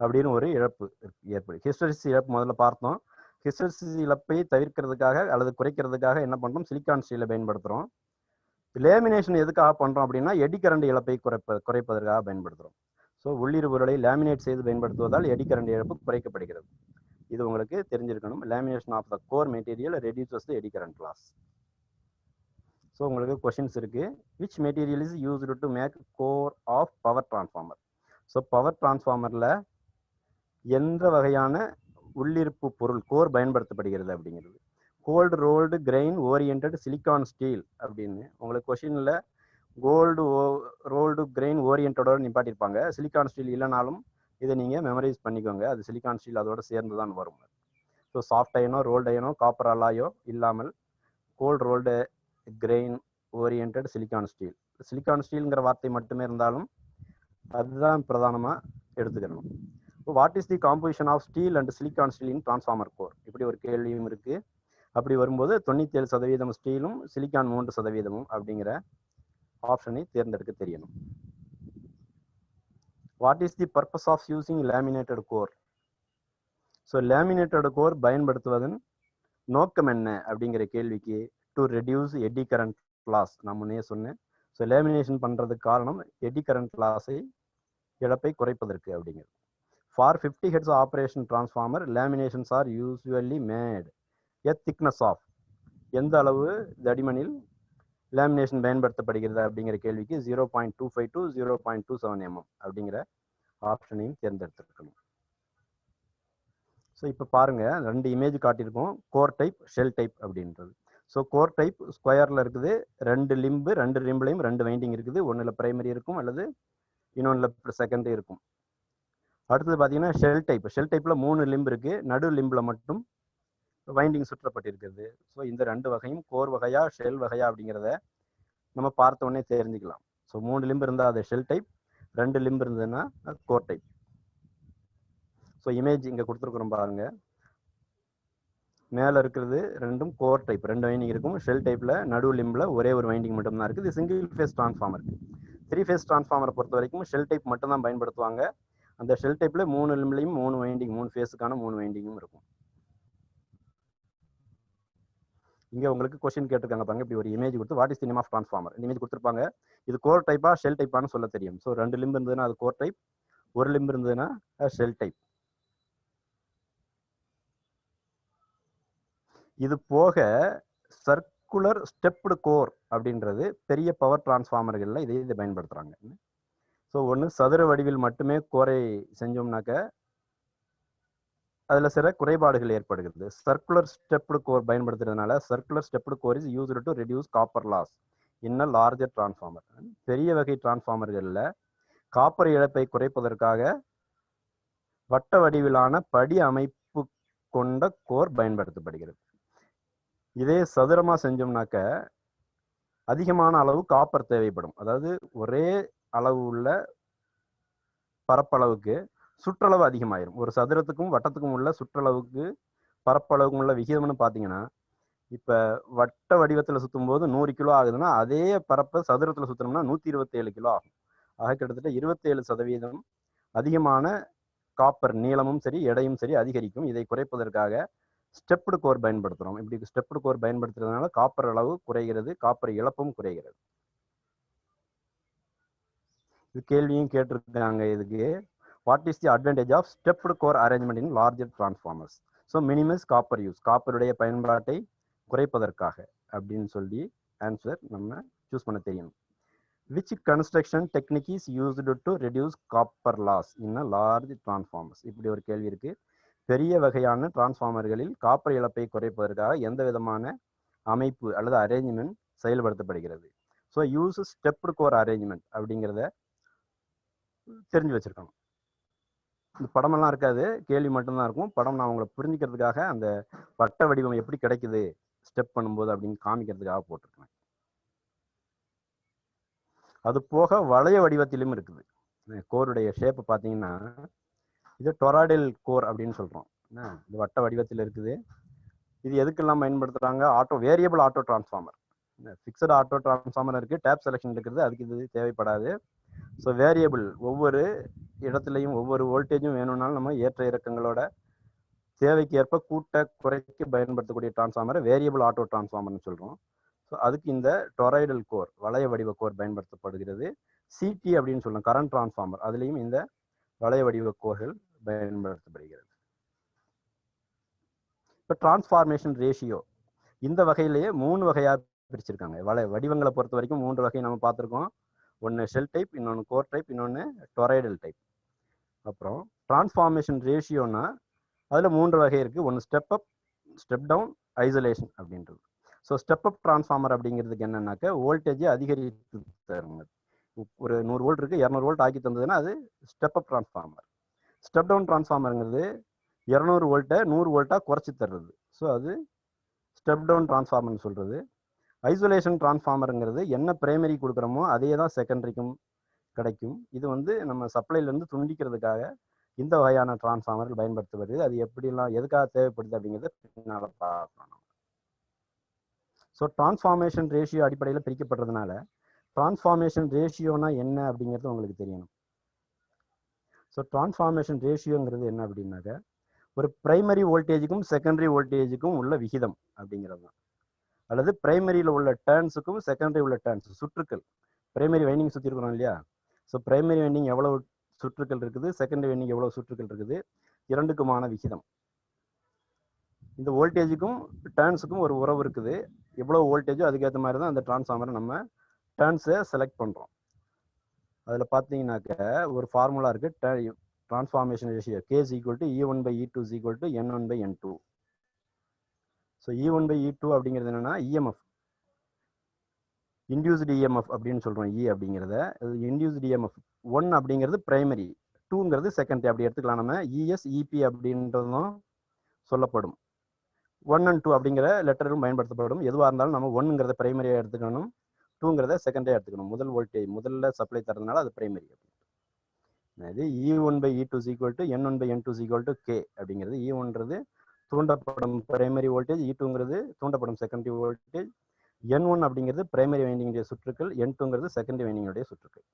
அப்படின்னு ஒரு இழப்பு ஏற்படும். ஹிஸ்டெரிசிஸ் இழப்பு முதல்ல பார்த்தோம். ஹிஸ்டெரிசிஸ் இழப்பை தவிர்க்கிறதுக்காக அல்லது குறைக்கிறதுக்காக என்ன பண்ணுறோம், சிலிக்கான் ஸ்டீலை பயன்படுத்துகிறோம். லேமினேஷன் எதுக்காக பண்ணுறோம் அப்படின்னா எடி கரண்ட் இழப்பை குறைப்பதற்காக பயன்படுத்துகிறோம். ஸோ உள்ளீர் பொருளை லேமினேட் செய்து பயன்படுத்துவதால் எடி கரண்ட் இழப்பு குறைக்கப்படுகிறது. இது உங்களுக்கு தெரிஞ்சிருக்கணும். Lamination of the core material reduces the eddy current loss. So உங்களுக்கு கொஷின்ஸ் இருக்குது. Which material is used to make core of power transformer? So power டிரான்ஸ்ஃபார்மரில் எந்த வகையான உள்ளிருப்பு பொருள் கோர் பயன்படுத்தப்படுகிறது அப்படிங்கிறது. Cold rolled grain orient silicon steel அப்படின்னு உங்களுக்கு கொஷினில் கோல்டு ரோல்டு கிரெயின் ஓரியன்டோட நிப்பாட்டியிருப்பாங்க. சிலிக்கான் ஸ்டீல் இல்லைனாலும் இதை நீங்கள் மெமரைஸ் பண்ணிக்கோங்க, அது சிலிக்கான் ஸ்டீல் அதோட சேர்ந்து தான் வரும். ஸோ சாஃப்ட் அயனோ ரோல்டு அயனோ காப்பர் அலாயோ இல்லாமல் cold rolled grain orient silicon steel. Silicon ஸ்டீல்ங்கிற வார்த்தை மட்டுமே இருந்தாலும் அதுதான் பிரதானமாக எடுத்துக்கணும். இப்போ what is the composition of steel and silicon steel in transformer core? இப்படி ஒரு கேள்வியும் இருக்குது. அப்படி வரும்போது 97% ஸ்டீலும் சிலிக்கான் 3% அப்படிங்கிற ஆப்ஷனை தேர்ந்தெடுக்க தெரியணும். What is the purpose of using laminated core? So laminated core பயன்படுத்துவதன் நோக்கம் என்ன அப்படிங்கிற கேள்விக்கு to reduce eddy current loss. நான் முன்னே சொன்னேன். ஸோ லேமினேஷன் பண்ணுறதுக்கு காரணம் எடி கரண்ட் லாஸை, இழப்பை குறைப்பதற்கு அப்படிங்கிறது. For 50 hertz operation transformer laminations are usually made a thickness of. எந்த அளவு தடிமனில் லேமினேஷன் பயன்படுத்தப்படுகிறது அப்படிங்கிற கேள்விக்கு 0.25 to 0.27 mm அப்படிங்கிற ஆப்ஷனையும் தேர்ந்தெடுத்திருக்கணும். ஸோ இப்போ பாருங்க, 2 இமேஜ் காட்டியிருக்கோம், கோர் டைப், ஷெல் டைப் அப்படின்றது. ஸோ கோர் டைப் ஸ்கொயரில் இருக்குது, 2 லிம்பு, 2 லிம்புலையும் 2 வைண்டிங் இருக்குது. ஒன்றில் பிரைமரி இருக்கும் அல்லது இன்னொன்றில் செகண்டரி இருக்கும். அடுத்தது பார்த்தீங்கன்னா ஷெல் டைப். ஷெல் டைப்பில் 3 லிம்பு இருக்குது, நடு லிம்பில் மட்டும் வைண்டிங் சுற்றப்பட்டிருக்கிறது. ஸோ இந்த 2 வகையும் கோர் வகையா ஷெல் வகையா அப்படிங்கிறத நம்ம பார்த்த உடனே தெரிஞ்சுக்கலாம். ஸோ 3 லிம்பு இருந்தால் அது ஷெல் டைப், 2 லிம்பு இருந்ததுன்னா கோர் டைப். ஸோ இமேஜ் இங்கே கொடுத்துருக்குறோம் பாருங்க. மேலே இருக்கிறது 2ம் கோர் டைப், 2 வைண்டிங் இருக்கும். ஷெல் டைப்பில் நடு லிம்பில் ஒரே ஒரு வைண்டிங் மட்டும்தான் இருக்குது. இது சிங்கிள் ஃபேஸ் டிரான்ஸ்ஃபார்மர். 3 ஃபேஸ் டிரான்ஸ்ஃபார்மரை பொறுத்த வரைக்கும் ஷெல் டைப் மட்டும்தான் பயன்படுத்துவாங்க. அந்த ஷெல் டைப்பில் 3 லிம்ப்லையும் 3 வைண்டிங், 3 ஃபேஸுக்கான 3 வைண்டிங்கும் இருக்கும். இங்கே உங்களுக்கு கொஸ்டின் கேட்டிருக்காங்க பாருங்க, இப்படி ஒரு இமேஜ் கொடுத்து what is the name of transformer image கொடுத்துருப்பாங்க. இது கோர் டைப்பா ஷெல் டைப்பான்னு சொல்ல தெரியும். ஸோ 2 லிம்பு இருந்ததுன்னா அது கோர் டைப், 1 லிம்பு இருந்ததுன்னா ஷெல் டைப். இது போக சர்க்குலர் ஸ்டெப்டு கோர் அப்படின்றது பெரிய பவர் டிரான்ஸ்ஃபார்மர்களில் இதை பயன்படுத்துகிறாங்க. ஸோ ஒன்று சதுர வடிவில் மட்டுமே கோரை செஞ்சோம்னாக்க அதில் சில குறைபாடுகள் ஏற்படுகிறது. சர்க்குலர் ஸ்டெப்டு கோர் பயன்படுத்துறதுனால circular stepped core is used to reduce copper loss in a larger transformer. பெரிய வகை டிரான்ஸ்ஃபார்மர்களில் காப்பர் இழப்பை குறைப்பதற்காக வட்ட வடிவிலான படி அமைப்பு கொண்ட கோர் பயன்படுத்தப்படுகிறது. இதே சதுரமாக செஞ்சோம்னாக்க அதிகமான அளவு காப்பர் தேவைப்படும். அதாவது ஒரே அளவு உள்ள பரப்பளவுக்கு சுற்றளவு அதிகமாயிரும். ஒரு சதுரத்துக்கும் வட்டத்துக்கும் உள்ள சுற்றளவுக்கு பரப்பளவுக்கும் உள்ள விகிதம்னு பார்த்தீங்கன்னா, இப்போ வட்ட வடிவத்தில் சுற்றும் போது 100 கிலோ ஆகுதுன்னா அதே பரப்பை சதுரத்தில் சுற்றணும்னா 127 கிலோ ஆகும். ஆக கிட்டத்தட்ட 27% அதிகமான காப்பர் நீளமும் சரி எடையும் சரி அதிகரிக்கும். இதை குறைப்பதற்காக ஸ்டெப்டு கோர் பயன்படுத்துகிறோம். இப்படி ஸ்டெப்டு கோர் பயன்படுத்துறதுனால காப்பர் அளவு குறைகிறது, காப்பர் இழப்பும் குறைகிறது. இது கேள்வியும் கேட்டிருக்காங்க. இதுக்கு what is the advantage of stepped core arrangement in larger transformers? So minimize copper use, காப்பருடைய பயன்பாட்டை குறைப்பதற்காக அப்படின்னு சொல்லி ஆன்சர் நம்ம சூஸ் பண்ண தெரியணும். Which construction technique is used to reduce copper loss in a large transformers? இப்படி ஒரு கேள்வி இருக்கு. பெரிய வகையான டிரான்ஸ்ஃபார்மர்களில் காப்பர் இழப்பை குறைப்பதற்காக எந்த விதமான அமைப்பு அல்லது அரேஞ்ச்மெண்ட் செயல்படுத்தப்படுகிறது? So use stepped core arrangement அப்படிங்கிறத தெரிஞ்சு வச்சிருக்கணும். இந்த படமெல்லாம் இருக்காது, கேள்வி மட்டும்தான் இருக்கும். படம் நான் உங்களை புரிஞ்சுக்கிறதுக்காக அந்த வட்ட வடிவம் எப்படி கிடைக்குது ஸ்டெப் பண்ணும்போது அப்படின்னு காமிக்கிறதுக்காக போட்டிருக்கேன். அது போக வளைய வடிவத்திலும் இருக்குது. கோருடைய ஷேப்பு பார்த்தீங்கன்னா இது டொராய்டல் கோர் அப்படின்னு சொல்கிறோம். இது வட்ட வடிவத்தில் இருக்குது. இது எதுக்கெல்லாம் பயன்படுத்துகிறாங்க? Variable auto transformer. Fixed auto transformer இருக்குது, டேப் செலெக்ஷன் இருக்குது, அதுக்கு இது தேவைப்படாது. ஸோ வேரியபிள், ஒவ்வொரு இடத்துலையும் ஒவ்வொரு வோல்டேஜும் வேணும்னாலும் நம்ம ஏற்ற இறக்கங்களோட தேவைக்கு ஏற்ப கூட்ட குறைக்கு பயன்படுத்தக்கூடிய டிரான்ஸ்ஃபார்மரை வேரியபிள் ஆட்டோ டிரான்ஸ்ஃபார்மர்னு சொல்கிறோம். ஸோ அதுக்கு இந்த டொராய்டல் கோர், வளைய வடிவ கோர் பயன்படுத்தப்படுகிறது. சிடி அப்படின்னு சொல்லணும், கரண்ட் டிரான்ஸ்ஃபார்மர், அதுலேயும் இந்த வளைய வடிவ கோர்கள் பயன்படுத்தப்படுகிறது. இப்போ டிரான்ஸ்ஃபார்மேஷன் ரேஷியோ இந்த வகையிலேயே 3 வகையாக பிரிச்சிருக்காங்க. வடிவங்களை பொறுத்த வரைக்கும் 3 வகை நம்ம பார்த்துருக்கோம். ஒன்று ஷெல் டைப், இன்னொன்று கோர் டைப், இன்னொன்று டொராய்டல் டைப். அப்புறம் டிரான்ஸ்ஃபார்மேஷன் ரேஷியோனா அதில் 3 வகை இருக்குது. ஒன்று step up, step down, isolation அப்படின்றது. ஸோ ஸ்டெப் அப் டிரான்ஸ்ஃபார்மர் அப்படிங்கிறதுக்கு என்னன்னாக்க வோல்டேஜை அதிகரித்து தருங்க. ஒரு 100 வோல்ட் இருக்குது, 200 வோல்ட் ஆக்கி தந்ததுன்னா அது step up transformer. Step down டிரான்ஸ்ஃபார்மருங்கிறது 200 வோல்ட்டை 100 வோல்ட்டாக குறைச்சி தர்றது. ஸோ அது ஸ்டெப் டவுன் டிரான்ஸ்ஃபார்மர்னு சொல்கிறது. ஐசோலேஷன் டிரான்ஸ்ஃபார்மருங்கிறது என்ன பிரைமரி கொடுக்குறோமோ அதே தான் செகண்டரிக்கும் கிடைக்கும். இது நம்ம சப்ளைலேருந்து துண்டிக்கிறதுக்காக இந்த வகையான டிரான்ஸ்ஃபார்மர்கள் பயன்படுத்தப்படுது. அது எப்படிலாம் எதுக்காக தேவைப்படுது அப்படிங்கிறத பின்னால் பார்க்கணும். ஸோ டிரான்ஸ்ஃபார்மேஷன் ரேஷியோ அடிப்படையில் பிரிக்கப்படுறதுனால டிரான்ஸ்ஃபார்மேஷன் ரேஷியோனா என்ன அப்படிங்கிறது உங்களுக்கு தெரியணும். ஸோ டிரான்ஸ்ஃபார்மேஷன் ரேஷியோங்கிறது என்ன அப்படின்னாக்க ஒரு பிரைமரி வோல்டேஜுக்கும் செகண்டரி வோல்டேஜுக்கும் உள்ள விகிதம் அப்படிங்கிறது தான். அல்லது பிரைமரியில் உள்ள டர்ன்ஸுக்கும் செகண்டரி உள்ள டர்ன்ஸ் சுற்றுக்கள், பிரைமரி வைண்டிங் சுற்றி இருக்கிறோம் இல்லையா, ஸோ பிரைமரி வைண்டிங் எவ்வளவு சுற்றுக்கள் இருக்குது, செகண்டரி வைண்டிங் எவ்வளவு சுற்றுக்கள் இருக்குது, இரண்டுக்குமான விகிதம். இந்த வோல்டேஜுக்கும் டர்ன்ஸுக்கும் ஒரு உறவு இருக்குது. எவ்வளோ வோல்டேஜோ அதுக்கேற்ற மாதிரி தான் அந்த டிரான்ஸ்ஃபார்மரை நம்ம டர்ன்ஸை செலக்ட் பண்ணுறோம். அதில் பார்த்தீங்கன்னாக்க ஒரு ஃபார்முலா இருக்குது, transformation ratio K is equal to E1/E2 is equal to N1/N2. So E1/E2 அப்படிங்கிறது என்னன்னா EMF, இன்டியூஸ்டு EMF அப்படின்னு சொல்கிறோம். E அப்படிங்கிறத இன்டியூஸ்டு EMF 1 அப்படிங்கிறது பிரைமரி, 2ங்கிறது செகண்டரி. அப்படி எடுத்துக்கலாம். நம்ம ES EP அப்படின்றதும் சொல்லப்படும். 1 and 2 அப்படிங்கிற லெட்டரும் பயன்படுத்தப்படும். எதுவாக இருந்தாலும் நம்ம 1ங்கிறத பிரைமரியாக எடுத்துக்கணும், 2ங்கிறத செகண்டரியாக எடுத்துக்கணும். முதல் வோல்டேஜ் முதல்ல சப்ளை தரதுனால அது பிரைமரி. இது E1/E2 is equal to N1/N2 is equal to K அப்படிங்கிறது. E1ன்றது தூண்டப்படும் பிரைமரி வோல்டேஜ், E2ங்கிறது தூண்டப்படும் செகண்டரி வோல்டேஜ், N1 அப்படிங்கிறது பிரைமரி வைண்டிங்குடைய சுற்றுக்கள், N2ங்கிறது செகண்டரி வைண்டிங்குடைய சுற்றுக்கள்.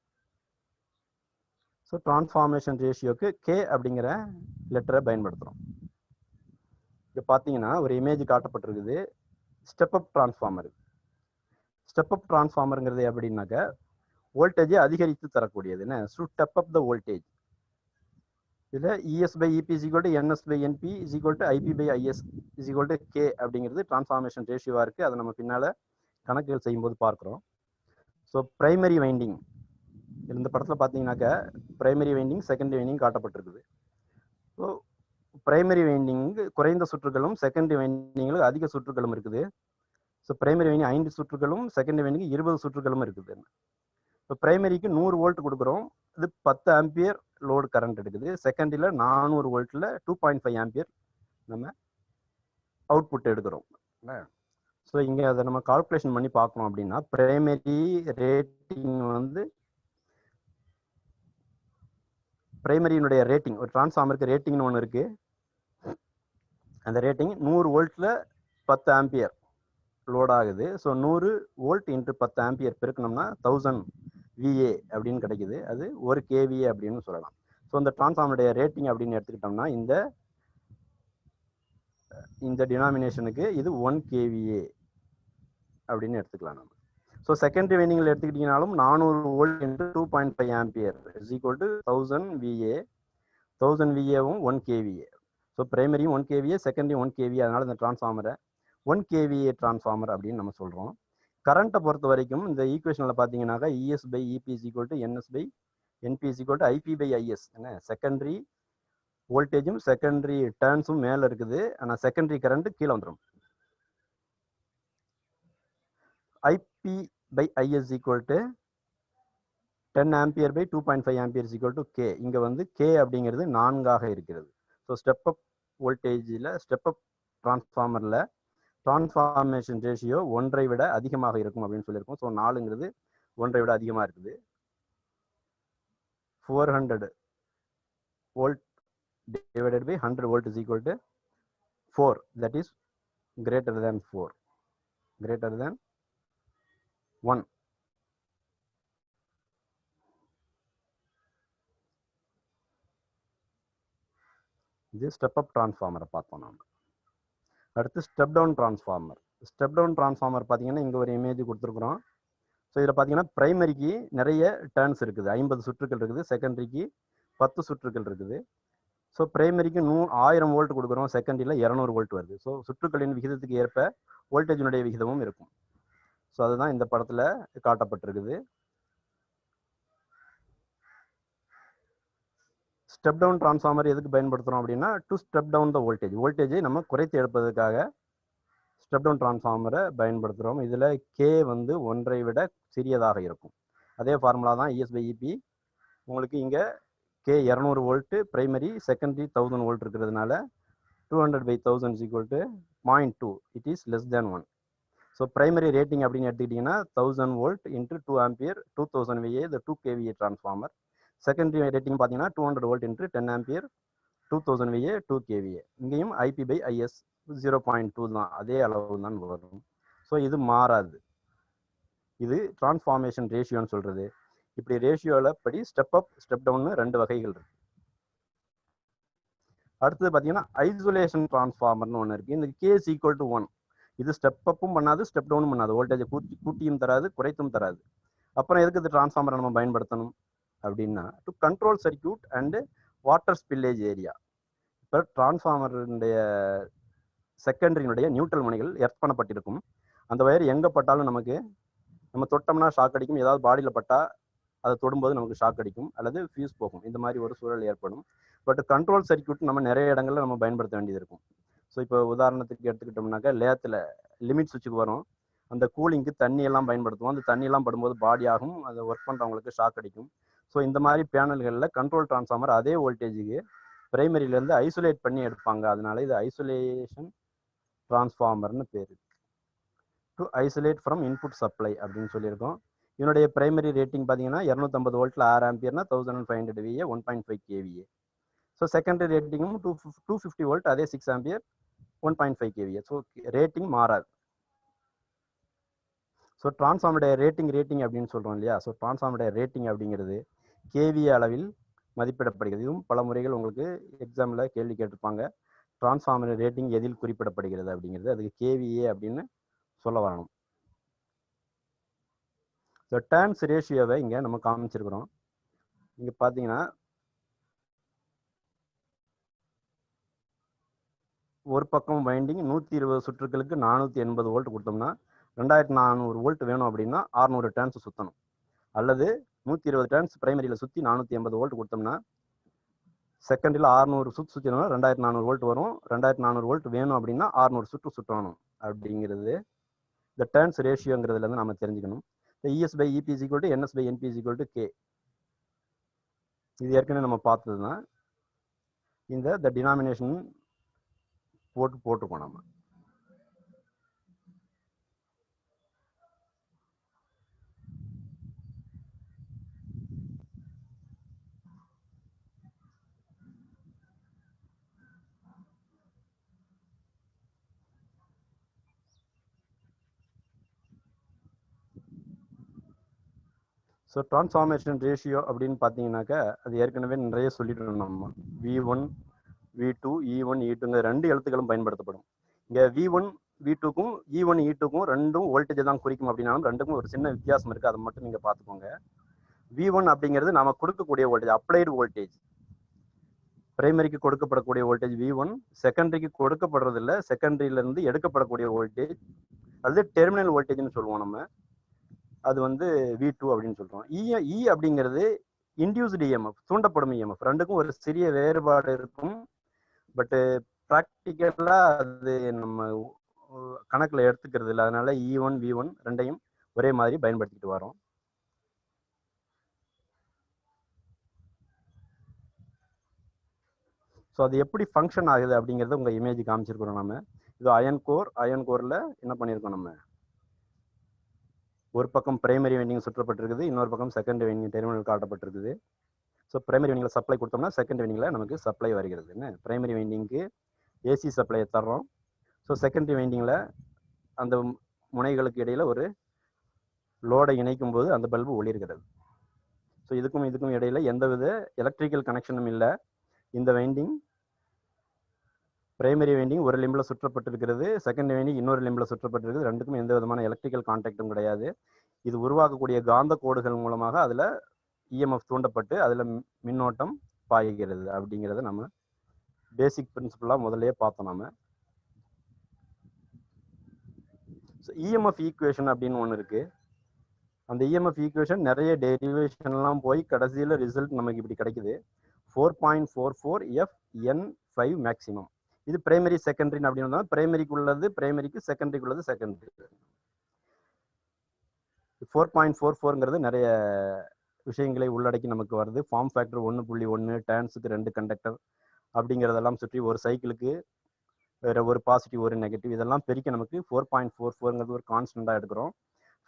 ஸோ டிரான்ஸ்ஃபார்மேஷன் ரேஷியோக்கு K அப்படிங்கிற லெட்டரை பயன்படுத்துகிறோம். இப்போ பார்த்தீங்கன்னா ஒரு இமேஜ் காட்டப்பட்டிருக்குது, step up transformer. Step up டிரான்ஸ்ஃபார்மருங்கிறது எப்படின்னாக்க வோல்டேஜை அதிகரித்து தரக்கூடியது. என்ன, ஸ்டெப் அப் த வோல்டேஜ். இதில் ES/EP is equal to NS/NP is equal to IP/IS is equal to K அப்படிங்கிறது டிரான்ஸ்ஃபார்மேஷன் ரேஷியோவாக இருக்குது. அதை நம்ம பின்னால் கணக்குகள் செய்யும்போது பார்க்குறோம். ஸோ பிரைமரி வைண்டிங் இந்த படத்தில் பார்த்தீங்கன்னாக்க பிரைமரி வைண்டிங் செகண்டரி வைண்டிங் காட்டப்பட்டிருக்குது. ஸோ பிரைமரி வைண்டிங் குறைந்த சுற்றுகளும் செகண்டரி வைண்டிங்கில் அதிக சுற்றுகளும் இருக்குது. ஸோ பிரைமரி வைண்டிங் 5 சுற்றுகளும் செகண்டரி வைண்டிங் 20 சுற்றுகளும் இருக்குது. இப்போ பிரைமரிக்கு 100 வோல்ட் கொடுக்குறோம், இது 10 ஆம்பியர் லோடு கரண்ட் எடுக்குது. செகண்டரியில் 400 வோல்ட்டில் 2.5 ஆம்பியர் நம்ம அவுட்புட் எடுக்கிறோம். ஸோ இங்கே அதை நம்ம கால்குலேஷன் பண்ணி பார்க்கணும் அப்படின்னா பிரைமரி ரேட்டிங் வந்து பிரைமரியினுடைய ரேட்டிங், ஒரு டிரான்ஸ்ஃபார்மருக்கு ரேட்டிங்னு ஒன்று இருக்குது. அந்த ரேட்டிங் 100 வோல்ட்டில் 10 ஆம்பியர் லோட் ஆகுது. ஸோ 100 வோல்ட் இன்ட்டு 10 ஆம்பியர் பெருக்கணும்னா 1000 VA அப்படின்னு கிடைக்குது. அது 1 kVA அப்படின்னு சொல்லலாம். ஸோ இந்த டிரான்ஸ்ஃபார்மருடைய ரேட்டிங் அப்படின்னு எடுத்துக்கிட்டோம்னா இந்த டினாமினேஷனுக்கு இது 1 kVA அப்படின்னு எடுத்துக்கலாம் நம்ம. ஸோ செகண்டரி வைண்டிங்கில் எடுத்துக்கிட்டீங்கனாலும் 400 volt into 2.5 ampere is equal to 1000 VA. 1000 VAவும் 1 kVA. ஸோ பிரைமரியும் 1 kVA, செகண்டரியும் 1 kVA. அதனால இந்த டிரான்ஸ்ஃபார்மரை 1 kVA டிரான்ஸ்ஃபார்மர் அப்படின்னு நம்ம சொல்கிறோம். கரண்ட்டை பொறுத்த வரைக்கும் இந்த ஈக்குவேஷனில் பார்த்தீங்கன்னாக்கா ES/EP is equal to NS/NP is equal to IP/IS. என்ன, செகண்டரி வோல்டேஜும் செகண்டரி டர்ன்ஸும் மேலே இருக்குது, ஆனால் செகண்டரி கரண்ட் கீழே வந்துடும். IP/IS is equal to 10 ampere by 2.5 ampere is equal to K. இங்கே வந்து K அப்படிங்கிறது 4ஆக இருக்கிறது. ஸோ ஸ்டெப் அப் வோல்டேஜில் ஸ்டெப் அப் டிரான்ஸ்ஃபார்மரில் டிரான்ஸ்ஃபார்மேஷன் ரேஷியோ 1ஐ விட அதிகமாக இருக்கும் அப்படின்னு சொல்லியிருக்கோம். ஸோ 4ங்கிறது 1ஐ விட அதிகமாக இருக்குது. 400 volt divided by 100 volt is equal to 4. That is greater than 4, greater than 1. இது ஸ்டெப் அப் டிரான்ஸ்ஃபார்மரை பார்த்தோம் நாம. அடுத்து step down transformer. Step down transformer பார்த்தீங்கன்னா இங்கே ஒரு இமேஜ் கொடுத்துருக்குறோம். ஸோ இதில் பார்த்தீங்கன்னா பிரைமரிக்கு நிறைய டர்ன்ஸ் இருக்குது, 50 சுற்றுகள் இருக்குது. செகண்டரிக்கு 10 சுற்றுகள் இருக்குது. ஸோ பிரைமரிக்கு 1000 வோல்ட் கொடுக்குறோம், செகண்டரியில் 200 வோல்ட் வருது. ஸோ சுற்றுக்களின் விகிதத்துக்கு ஏற்ப வோல்டேஜினுடைய விகிதமும் இருக்கும். ஸோ அதுதான் இந்த படத்தில் காட்டப்பட்டிருக்குது. ஸ்டெப் டவுன் டிரான்ஸ்ஃபார்மர் எதுக்கு பயன்படுத்துகிறோம் அப்படின்னா to step down the voltage, வோல்டேஜை நம்ம குறைத்து எடுப்பதற்காக ஸ்டெப் டவுன் டிரான்ஸ்ஃபார்மரை பயன்படுத்துகிறோம். இதில் K வந்து 1ஐ விட சிறியதாக இருக்கும். அதே ஃபார்முலா தான் ES/EP. உங்களுக்கு இங்கே K 200 volt primary, secondary 1000 volt இருக்கிறதுனால 200/1000 is equal to 0.2. It is less than 1. So primary rating அப்படின்னு எடுத்துக்கிட்டிங்கன்னா 1000 volt into 2 ampere 2000 VA, the 2 kVA transformer. Secondary rating பார்த்தீங்கன்னா 200 volt into 10 ampere 2000 VA 2 kVA. இங்கேயும் IP/IS 0.2 தான், அதே அளவு தான் வரும். ஸோ இது மாறாது. இது டிரான்ஸ்ஃபார்மேஷன் ரேஷியோன்னு சொல்கிறது. இப்படி ரேஷியோவில் படி ஸ்டெப் அப் ஸ்டெப் டவுன்னு 2 வகைகள் இருக்கு. அடுத்தது பார்த்தீங்கன்னா ஐசோலேஷன் டிரான்ஸ்ஃபார்மர்னு ஒன்று இருக்குது. இந்த K is equal to 1. இது ஸ்டெப் அப்பும் பண்ணாது, ஸ்டெப் டவுனும் பண்ணாது. வோல்டேஜை கூட்டியும் தராது, குறைத்தும் தராது. அப்புறம் எதுக்கு இந்த டிரான்ஸ்ஃபார்மரை நம்ம பயன்படுத்தணும் அப்படின்னா, to control circuit and water spillage area. இப்போ டிரான்ஸ்ஃபார்மருடைய செகண்டரியினுடைய நியூட்ரல் முனைகள் எர்த் பண்ணப்பட்டிருக்கும். அந்த வயர் எங்கே பட்டாலும் நம்ம தொட்டோம்னா ஷாக் அடிக்கும். ஏதாவது பாடியில் பட்டா அதை தொடும்போது நமக்கு ஷாக் அடிக்கும் அல்லது ஃபியூஸ் போகும். இந்த மாதிரி ஒரு சூழல் ஏற்படும். பட் கண்ட்ரோல் சர்க்யூட் நம்ம நிறைய இடங்கள்ல நம்ம பயன்படுத்த வேண்டியது இருக்கும். ஸோ இப்போ உதாரணத்துக்கு எடுத்துக்கிட்டோம்னாக்கா, லேத்தில் லிமிட் சுவிட்சுக்கு வரும். அந்த கூலிங்க்கு தண்ணி எல்லாம் பயன்படுத்துவோம். அந்த தண்ணி எல்லாம் படும்போது பாடி ஆகும், அதை ஒர்க் பண்ணுறவங்களுக்கு ஷாக் அடிக்கும். ஸோ இந்த மாதிரி பேனல்களில் கண்ட்ரோல் டிரான்ஸ்ஃபார்மர் அதே வோல்டேஜுக்கு பிரைமரியிலேருந்து ஐசோலேட் பண்ணி எடுப்பாங்க. அதனால இது ஐசோலேஷன் டிரான்ஸ்ஃபார்மர்னு பேர். To isolate from input supply அப்படின்னு சொல்லியிருக்கோம். இதனுடைய பிரைமரி ரேட்டிங் பார்த்தீங்கன்னா 250 வோல்ட்டில் 6 ஆம்பியர்னா 1500 VA 1.5 kVA. ஸோ செகண்டரி ரேட்டிங்கும் 250 வோல்ட், அதே 6 ஆம்பியர் 1.5 kVA. ஸோ ரேட்டிங் மாறாது. ஸோ டிரான்ஸ்ஃபார்மருடைய ரேட்டிங் அப்படின்னு சொல்கிறோம் இல்லையா. ஸோ டிரான்ஸ்ஃபார்மருடைய ரேட்டிங் அப்படிங்கிறது KVA அளவில் மதிப்பிடப்படுகிறது. இதுவும் பல முறைகள் உங்களுக்கு எக்ஸாமில் கேள்வி கேட்டிருப்பாங்க. டிரான்ஸ்ஃபார்மர் ரேட்டிங் எதில் குறிப்பிடப்படுகிறது அப்படிங்கிறது, அதுக்கு KVA அப்படின்னு சொல்ல வரணும். ஸோ டர்ன்ஸ் ரேஷியோவை இங்கே நம்ம காமிச்சிருக்கிறோம். இங்கே பார்த்தீங்கன்னா ஒரு பக்கம் வைண்டிங் 120 சுற்றுகளுக்கு 480 வோல்ட் கொடுத்தோம்னா 2400 வோல்ட் வேணும் அப்படின்னா 600 டர்ன்ஸ் சுற்றணும். அல்லது 120 டர்ன்ஸ் பிரைமரியில் சுற்றி 480 வோல்ட் கொடுத்தோம்னா செகண்டில் 600 சுற்றினோம்னா 2400 வோல்ட் வரும். 2400 வோல்ட் வேணும் அப்படின்னா 600 சுற்று சுற்றணும் அப்படிங்கிறது இந்த டர்ன்ஸ் ரேஷியோங்கிறதுலேருந்து நம்ம தெரிஞ்சுக்கணும். ES by EP is equal to NS by NP is equal to K. இது ஏற்கனவே நம்ம பார்த்தது தான். இந்த டினாமினேஷன் போட்டுருக்கோம் நம்ம. ஸோ டிரான்ஸ்ஃபார்மேஷன் ரேஷியோ அப்படின்னு பார்த்தீங்கன்னாக்கா, அது ஏற்கனவே நிறைய சொல்லிட்டு நம்ம V1 V2 E1 E2 ரெண்டு எழுத்துக்களும் பயன்படுத்தப்படும். இங்கே V1 V2க்கும் E1 E2க்கும் ரெண்டும் வோல்டேஜ் தான் குறிக்கும் அப்படின்னாலும் ரெண்டுக்கும் ஒரு சின்ன வித்தியாசம் இருக்குது. அதை மட்டும் நீங்கள் பார்த்துக்கோங்க. V1 அப்படிங்கிறது நம்ம கொடுக்கக்கூடிய வோல்டேஜ், அப்ளைடு வோல்டேஜ். பிரைமரிக்கு கொடுக்கப்படக்கூடிய வோல்டேஜ் V1, செகண்டரிக்கு கொடுக்கப்படுறதில்ல, செகண்டரியிலேருந்து எடுக்கப்படக்கூடிய வோல்டேஜ் அது டெர்மினல் வோல்டேஜ்னு சொல்லுவோம் நம்ம. அது V2 அப்படின்னு சொல்றோம். E அப்படிங்கிறது இன்டியூஸ்டு EMF, தூண்டப்படும் EMF. ரெண்டுக்கும் ஒரு சிறிய வேறுபாடு இருக்கும். பட் ப்ராக்டிக்கலா அது நம்ம கணக்குல எடுத்துக்கிறது இல்லை. அதனால E1 V1 ரெண்டையும் ஒரே மாதிரி பயன்படுத்திட்டு வரோம். ஸோ அது எப்படி ஃபங்க்ஷன் ஆகுது அப்படிங்கிறத உங்க இமேஜ் காமிச்சிருக்கிறோம் நம்ம. இது அயன் கோர்ல என்ன பண்ணியிருக்கோம் நம்ம, ஒரு பக்கம் பிரைமரி வைண்டிங் சுற்றப்பட்டிருக்குது, இன்னொரு பக்கம் செகண்டரி வைண்டிங் டெர்மினல் காட்டப்பட்டிருக்குது. ஸோ பிரைமரி வைண்டிங்கில் சப்ளை கொடுத்தோம்னா செகண்டரி வைண்டிங்கில் நமக்கு சப்ளை வருகிறது. என்ன பிரைமரி வைண்டிங்க்கு AC சப்ளையை தர்றோம். ஸோ செகண்டரி வைண்டிங்கில் அந்த முனைகளுக்கு இடையில ஒரு லோடை இணைக்கும் போது அந்த பல்பு ஒளிர்கிறது. ஸோ இதுக்கும் இடையில எந்தவித எலக்ட்ரிக்கல் கனெக்ஷனும் இல்லை. இந்த வைண்டிங் பிரைமரி வைண்டிங் ஒரு லிம்பில் சுற்றப்பட்டிருக்கிறது, செகண்டரி வைண்டிங் இன்னொரு லிம்பில் சுற்றப்பட்டிருக்கிறது. ரெண்டுக்கும் எந்த விதமான எலக்ட்ரிக்கல் கான்டாக்டும் கிடையாது. இது உருவாக்கக்கூடிய காந்த கோடுகள் மூலமாக அதில் EMF தூண்டப்பட்டு அதில் மின்னோட்டம் பாய்கிறது அப்படிங்கிறத நம்ம பேசிக் பிரின்சிபலாக முதல்ல பார்த்தோம் நம்ம. ஸோ EMF ஈக்குவேஷன் அப்படின்னு ஒன்று இருக்கு. அந்த EMF ஈக்குவேஷன் நிறைய டெரிவேஷன்லாம் போய் கடைசியில் ரிசல்ட் நமக்கு இப்படி கிடைக்குது. 4.44 FN5 மேக்சிமம். இது பிரைமரி செகண்டரி அப்படின்னு பிரைமரிக்கு உள்ளது பிரைமரிக்கு, செகண்டரிக்கு உள்ளது செகண்டரி. 4.44ங்கிறது நிறைய விஷயங்களை உள்ளடக்கி நமக்கு வருது. ஃபார்ம் ஃபேக்டர் 1.1, டர்ன்ஸுக்கு 2 கண்டக்டர் அப்படிங்கிறதெல்லாம் சுற்றி ஒரு சைக்கிளுக்கு ஒரு பாசிட்டிவ் ஒரு நெகட்டிவ், இதெல்லாம் பெருக்கி நமக்கு 4.44ங்கிறது ஒரு கான்ஸ்டண்டாக எடுக்கிறோம்.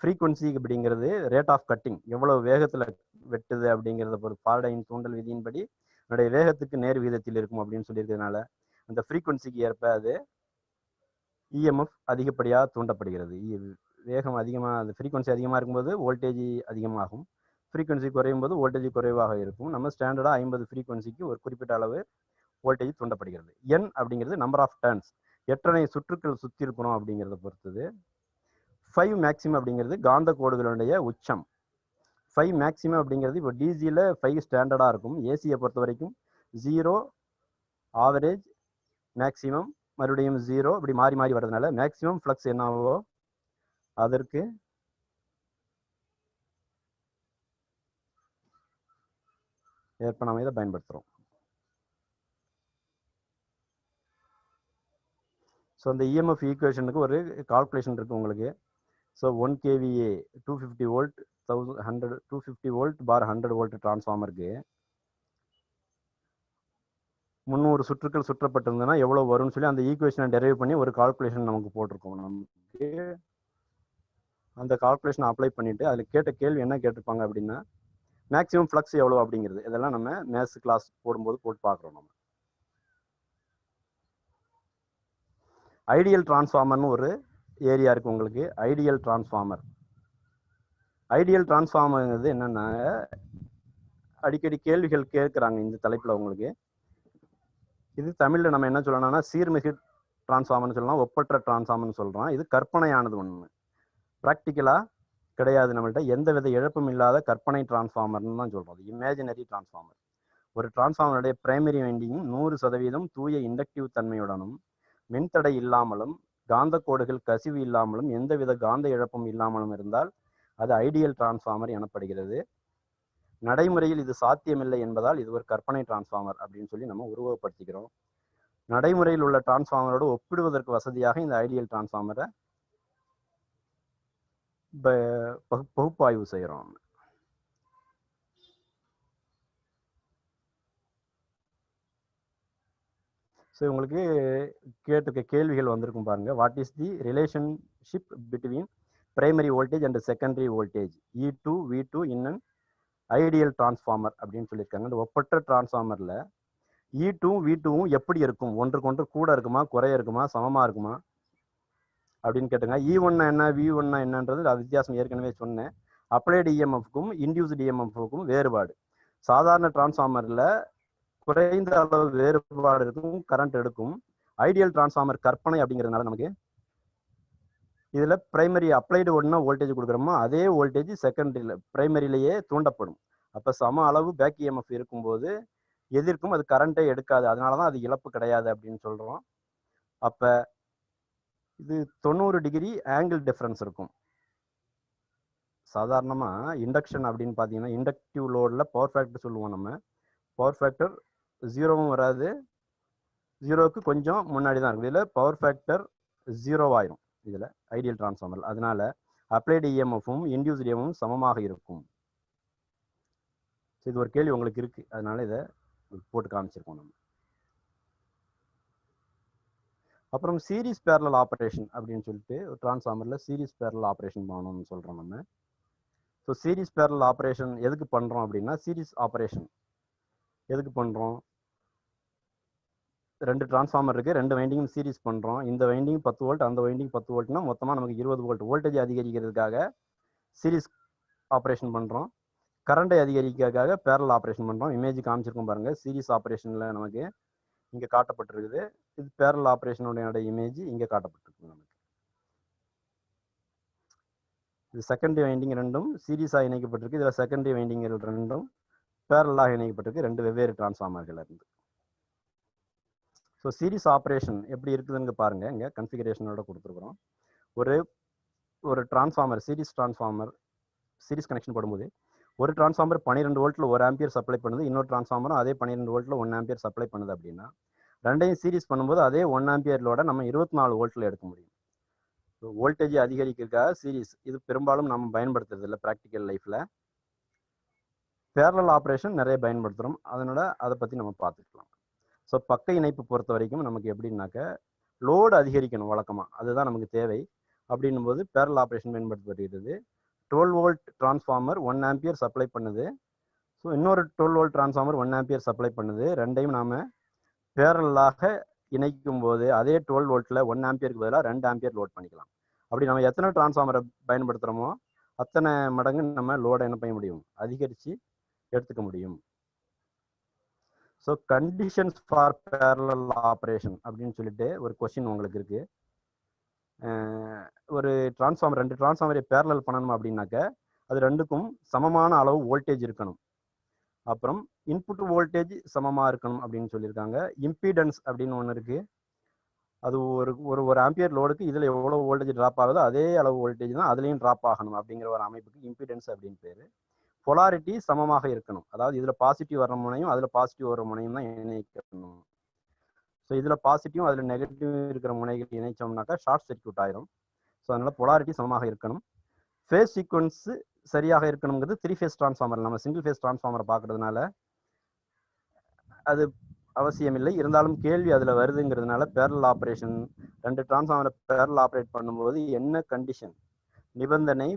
ஃப்ரீக்வன்சி அப்படிங்கிறது ரேட் ஆஃப் கட்டிங், எவ்வளவு வேகத்தில் வெட்டுது அப்படிங்கிறத ஒரு ஃபாரடேயின் தூண்டல் விதியின்படி என்னுடைய வேகத்துக்கு நேர் விகிதத்தில் இருக்கும் அப்படின்னு சொல்லியிருக்கிறதுனால அந்த ஃப்ரீக்வன்சிக்கு ஏற்ப அது EMF அதிகப்படியாக தூண்டப்படுகிறது. வேகம் அதிகமாக, அந்த ஃப்ரீக்வன்சி அதிகமாக இருக்கும்போது வோல்டேஜ் அதிகமாகும், ஃப்ரீக்வன்சி குறையும் போது வோல்டேஜ் குறைவாக இருக்கும். நம்ம ஸ்டாண்டர்டாக 50 ஃப்ரீக்வன்சிக்கு ஒரு குறிப்பிட்ட அளவு வோல்டேஜ் தூண்டப்படுகிறது. N அப்படிங்கிறது நம்பர் ஆஃப் டர்ன்ஸ். எத்தனை சுற்றுக்கள் சுற்றி இருக்கிறோம் அப்படிங்கிறத பொறுத்தது. 5 மேக்ஸிமம் அப்படிங்கிறது காந்த கோடுகளுடைய உச்சம். 5 மேக்ஸிமம் அப்படிங்கிறது இப்போ டிசியில் 5 ஸ்டாண்டர்டாக இருக்கும். ஏசியை பொறுத்த வரைக்கும் 0, ஆவரேஜ், மேக்ஸிமம், மறுபடியும் 0 இப்படி மாறி மாறி வர்றதுனால மேக்ஸிமம் ஃப்ளக்ஸ் என்னவோ அதற்கு ஏற்ப நம்ம இதை பயன்படுத்துகிறோம். ஸோ அந்த இஎம்எஃப் ஈக்குவேஷனுக்கு ஒரு கால்குலேஷன் இருக்குது உங்களுக்கு. ஸோ 1 kVA 250 வோல்ட் 250 வோல்ட் பார் 100 வோல்ட் டிரான்ஸ்ஃபார்மருக்கு 300 சுற்றுக்கள் சுற்றப்பட்டிருந்ததுன்னா எவ்வளோ வரும்னு சொல்லி அந்த ஈக்குவேஷனை டெரைவ் பண்ணி ஒரு கால்குலேஷன் நமக்கு போட்டிருக்கோம். நமக்கு அந்த கால்குலேஷனை அப்ளை பண்ணிட்டு அதில் கேட்ட கேள்வி என்ன கேட்டிருப்பாங்க அப்படின்னா மேக்ஸிமம் ஃப்ளக்ஸ் எவ்வளோ அப்படிங்கிறது. இதெல்லாம் நம்ம மேத்ஸ் கிளாஸ் போடும்போது போட்டு பார்க்குறோம். நம்ம ஐடியல் டிரான்ஸ்ஃபார்மர்னு ஒரு ஏரியா இருக்குது உங்களுக்கு. ஐடியல் டிரான்ஸ்ஃபார்மர் என்னென்னா அடிக்கடி கேள்விகள் கேட்குறாங்க இந்த தலைப்பில் உங்களுக்கு. இது தமிழில் நம்ம என்ன சொல்லணும்னா சீர்மிகு டிரான்ஸ்ஃபார்மர்னு சொல்லலாம், ஒப்பற்ற டிரான்ஸ்ஃபார்மர்னு சொல்கிறோம். இது கற்பனையானது ஒன்று, ப்ராக்டிக்கலாக கிடையாது. நம்மள்கிட்ட எந்த வித இழப்பும் இல்லாத கற்பனை டிரான்ஸ்ஃபார்மர்னு தான் சொல்கிறோம். அது இமேஜினரி டிரான்ஸ்ஃபார்மர். ஒரு டிரான்ஸ்ஃபார்மருடைய பிரைமரி வைண்டிங் 100% தூய இண்டக்டிவ் தன்மையுடனும் மின்தடை இல்லாமலும் காந்த கோடுகள் கசிவு இல்லாமலும் எந்தவித காந்த இழப்பும் இல்லாமலும் இருந்தால் அது ஐடியல் டிரான்ஸ்ஃபார்மர் எனப்படுகிறது. நடைமுறையில் இது சாத்தியமில்லை என்பதால் இது ஒரு கற்பனை டிரான்ஸ்ஃபார்மர் அப்படின்னு சொல்லி நம்ம உருவகப்படுத்திக்கிறோம். நடைமுறையில் உள்ள டிரான்ஸ்ஃபார்மரோடு ஒப்பிடுவதற்கு வசதியாக இந்த ஐடியல் டிரான்ஸ்ஃபார்மரை பகுப்பாய்வு செய்கிறோம். ஸோ உங்களுக்கு கேட்டிருக்க கேள்விகள் வந்திருக்கும் பாருங்க. What is the relationship between primary voltage and secondary voltage E2 V2 in an ideal transformer அப்படின்னு சொல்லியிருக்காங்க. இந்த ஒப்பற்ற டிரான்ஸ்ஃபார்மரில் E2 V2வும் எப்படி இருக்கும், ஒன்றுக்கு ஒன்று கூட இருக்குமா, குறைய இருக்குமா, சமமாக இருக்குமா அப்படின்னு கேட்டுங்க. E1 என்ன V1 என்னன்றது அது வித்தியாசம் ஏற்கனவே சொன்னேன். அப்ளைடு இஎம்எஃப்க்கும் இன்டியூஸ்டு இஎம்எஃப்க்கும் வேறுபாடு. சாதாரண டிரான்ஸ்ஃபார்மரில் குறைந்த அளவு வேறுபாடு இருக்கும், கரண்ட் எடுக்கும். ஐடியல் டிரான்ஸ்ஃபார்மர் கற்பனை அப்படிங்கிறதுனால நமக்கு இதில் பிரைமரி அப்ளைடு ஒன்னா வோல்டேஜ் கொடுக்குறோமோ அதே வோல்டேஜ் செகண்டரியில் பிரைமரியிலேயே தூண்டப்படும். அப்போ சம அளவு பேக் இஎம்எஃப் இருக்கும்போது எதிர்க்கும், அது கரண்ட்டே எடுக்காது. அதனால தான் அது இழப்பு கிடையாது அப்படின்னு சொல்கிறோம். அப்போ இது 90 டிகிரி ஆங்கிள் டிஃப்ரென்ஸ் இருக்கும். சாதாரணமாக இண்டக்ஷன் அப்படின்னு பார்த்தீங்கன்னா இண்டக்டிவ் லோடில் பவர் ஃபேக்டர் சொல்லுவோம். நம்ம பவர் ஃபேக்டர் 0வும் வராது, 0க்கு கொஞ்சம் முன்னாடி தான் இருக்கும். இதில் பவர் ஃபேக்டர் 0 ஆயிரும் இதில் ஐடியல் டிரான்ஸ்ஃபார்மர். அதனால அப்ளைடு இஎம்எஃப்பும் இன்டியூஸ்டு இஎம்எஃப்பும் சமமாக இருக்கும். இது ஒரு கேள்வி உங்களுக்கு இருக்கு, அதனால இதை போட்டு காமிச்சிருக்கோம் நம்ம. அப்புறம் சீரிஸ் பேரலல் ஆப்ரேஷன் அப்படின்னு சொல்லிட்டு ஒரு டிரான்ஸ்ஃபார்மரில் சீரிஸ் பேரலல் ஆப்ரேஷன் பண்ணணும்னு சொல்கிறோம் நம்ம. ஸோ சீரிஸ் பேரலல் ஆப்ரேஷன் எதுக்கு பண்ணுறோம் அப்படின்னா, சீரிஸ் ஆப்ரேஷன் எதுக்கு பண்ணுறோம், 2 டிரான்ஸ்ஃபார்மர் இருக்குது, 2 வைண்டிங்கும் சீரிஸ் பண்ணுறோம். இந்த வைண்டிங் 10 வோல்ட், அந்த வைண்டிங் 10 வோல்ட்னா மொத்தமாக நமக்கு 20 வோல்ட் வோல்டேஜ் அதிகரிக்கிறதுக்காக சீரிஸ் ஆப்ரேஷன் பண்ணுறோம். கரண்டை அதிகரிக்கிறதுக்காக பேரலல் ஆப்ரேஷன் பண்ணுறோம். இமேஜ் காமிச்சிருக்கோம் பாருங்கள். சீரிஸ் ஆப்ரேஷனில் நமக்கு இங்கே காட்டப்பட்டிருக்குது. இது பேரலல் ஆப்ரேஷனுடைய இமேஜ் இங்கே காட்டப்பட்டிருக்கு நமக்கு. இது செகண்டரி வைண்டிங் ரெண்டும் சீரிஸாக இணைக்கப்பட்டிருக்கு. இதில் செகண்டரி வைண்டிங்கள் ரெண்டும் பேரலாக இணைக்கப்பட்டிருக்கு, 2 வெவ்வேறு டிரான்ஸ்ஃபார்மர்கள் இருந்து. ஸோ சீரிஸ் ஆப்ரேஷன் எப்படி இருக்குதுன்னு பாருங்க. இங்கே கன்ஃபிகரேஷனோட கொடுத்துருக்குறோம். ஒரு டிரான்ஸ்ஃபார்மர் சீரிஸ் கனெக்ஷன் போடும்போது ஒரு டிரான்ஸ்ஃபார்மர் 12 வோல்ட்டில் 1 ஆம்பியர் சப்ளை பண்ணுது, இன்னொரு டிரான்ஸ்ஃபார்மரும் அதே 12 வோல்ட்டில் 1 ஆம்பியர் சப்ளை பண்ணுது அப்படின்னா ரெண்டையும் சீரிஸ் பண்ணும்போது அதே 1 ஆம்பியர்லோட நம்ம 24 வோல்ட்டில் எடுக்க முடியும். வோல்டேஜ் அதிகரிக்கிறதுக்காக சீரிஸ் இது பெரும்பாலும் நம்ம பயன்படுத்துறது இல்லை ப்ராக்டிக்கல் லைஃப்பில். பேரலல் ஆப்ரேஷன் நிறைய பயன்படுத்துகிறோம், அதனால அதை பற்றி நம்ம பார்த்துக்கலாம். ஸோ பக்க இணைப்பு பொறுத்த வரைக்கும் நமக்கு எப்படின்னாக்க லோடு அதிகரிக்கணும் வழக்கமாக, அதுதான் நமக்கு தேவை. அப்படின்னும் போது பேரலல் ஆப்ரேஷன் பயன்படுத்தப்படுகிறது. 12 வோல்ட் டிரான்ஸ்ஃபார்மர் 1 ஆம்பியர் சப்ளை பண்ணுது. ஸோ இன்னொரு 12 வோல்ட் டிரான்ஸ்ஃபார்மர் 1 ஆம்பியர் சப்ளை பண்ணுது. ரெண்டையும் நாம் பேரலாக இணைக்கும் போது அதே 12 வோல்ட்டில் 1 ஆம்பியருக்கு பதிலாக 2 ஆம்பியர் லோட் பண்ணிக்கலாம். அப்படி நம்ம எத்தனை டிரான்ஸ்ஃபார்மரை பயன்படுத்துகிறோமோ அத்தனை மடங்கு நம்ம லோடை என்ன பண்ண முடியும், அதிகரித்து எடுத்துக்க முடியும். So conditions for parallel operation அப்படின்னு சொல்லிட்டு ஒரு கொஸ்டின் உங்களுக்கு இருக்கு. ஒரு டிரான்ஸ்ஃபார்மர், 2 டிரான்ஸ்ஃபார்மரை பேரலல் பண்ணணும் அப்படின்னாக்க அது ரெண்டுக்கும் சமமான அளவு வோல்டேஜ் இருக்கணும். அப்புறம் இன்புட் வோல்டேஜ் சமமா இருக்கணும் அப்படின்னு சொல்லியிருக்காங்க. இம்பீடன்ஸ் அப்படின்னு ஒன்று இருக்கு. அது ஒரு ஒரு ஒரு ஆம்பியர் லோடுக்கு இதில் எவ்வளோ வோல்டேஜ் ட்ராப் ஆகுதோ அதே அளவு வோல்டேஜ் தான் அதுலேயும் ட்ராப் ஆகணும் அப்படிங்கிற ஒரு அமைப்புக்கு இம்பீடன்ஸ் அப்படின்னு பேர். பொலாரிட்டி சமமாக இருக்கணும். அதாவது இதில் பாசிட்டிவ் வர முனையும் அதில் பாசிட்டிவ் வர முனையும் தான் இணைக்கணும். ஸோ இதில் பாசிட்டிவ் அதில் நெகட்டிவ் இருக்கிற முனைகள் இணைச்சோம்னாக்கா ஷார்ட் சர்க்யூட் ஆயிரும். ஸோ அதனால பொலாரிட்டி சமமாக இருக்கணும். ஃபேஸ் சீக்வன்ஸ் சரியாக இருக்கணுங்கிறது 3 ஃபேஸ் டிரான்ஸ்ஃபார்மர். நம்ம சிங்கிள் ஃபேஸ் டிரான்ஸ்ஃபார்மரை பார்க்கறதுனால அது அவசியம் இல்லை. இருந்தாலும் கேள்வி அதில் வருதுங்கிறதுனால பேரலல் ஆப்ரேஷன் 2 டிரான்ஸ்ஃபார்மரை பேரலல் ஆப்ரேட் பண்ணும்போது என்ன கண்டிஷன் நிபந்தனை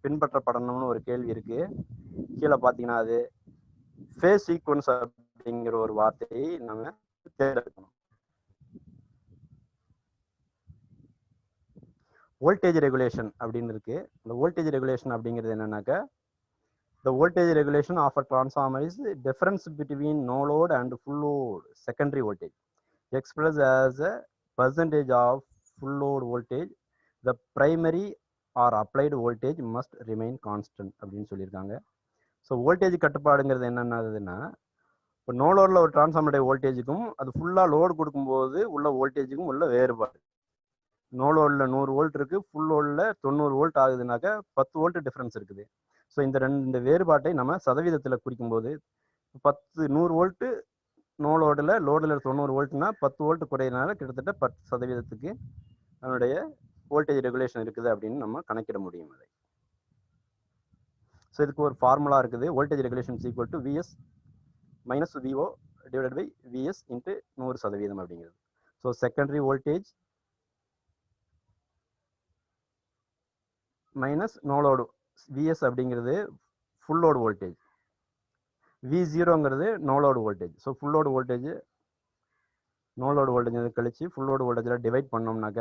பின்பற்றப்படணும்னு ஒரு கேள்வி இருக்கு. கீழே பார்த்தீங்கன்னா அது ஃபேஸ் சீக்வன்ஸ் அப்படிங்கிற ஒரு வார்த்தையை நம்ம தேர்ந்தெடுக்கணும். வோல்டேஜ் ரெகுலேஷன் அப்படின்னு இருக்கு. இந்த வோல்டேஜ் ரெகுலேஷன் அப்படிங்கிறது என்னன்னாக்கா the voltage regulation of a transformer is the difference between no load and full load secondary voltage expressed as a percentage of full load voltage. The primary or applied voltage must remain constant அப்படின்னு சொல்லியிருக்காங்க. So voltage கட்டுப்பாடுங்கிறது என்னென்னதுன்னா, இப்போ no லோடில் ஒரு டிரான்ஸ்ஃபார்மருடைய வோல்டேஜுக்கும் அது ஃபுல்லாக load கொடுக்கும்போது உள்ள வோல்டேஜுக்கும் உள்ள வேறுபாடு. நோ லோடில் 100 வோல்ட் இருக்கு, ஃபுல் லோடில் 90 வோல்ட் ஆகுதுனாக்கா 10 வோல்ட் டிஃப்ரென்ஸ் இருக்குது. ஸோ இந்த ரெண்டு வேறுபாட்டை நம்ம சதவீதத்தில் குறிக்கும்போது 100 வோல்ட்டு நோ லோடில் 90 வோல்ட்னா 10 வோல்ட் குறையிறதுனால கிட்டத்தட்ட 10% அதனுடைய வோல்டேஜ் ரெகுலேஷன் இருக்குது அப்படின்னு நம்ம கணக்கிட முடியும். அதை ஸோ இதுக்கு ஒரு ஃபார்முலா இருக்குது. Voltage regulation equal to VS minus VO divided by VS into 100% அப்படிங்கிறது. So secondary voltage minus no load VS அப்படிங்கிறது ஃபுல் லோடு வோல்டேஜ், V0ங்கிறது no load voltage. So full load voltage no load voltage கழிச்சு full load வோல்டேஜில் divide பண்ணோம்னாக்க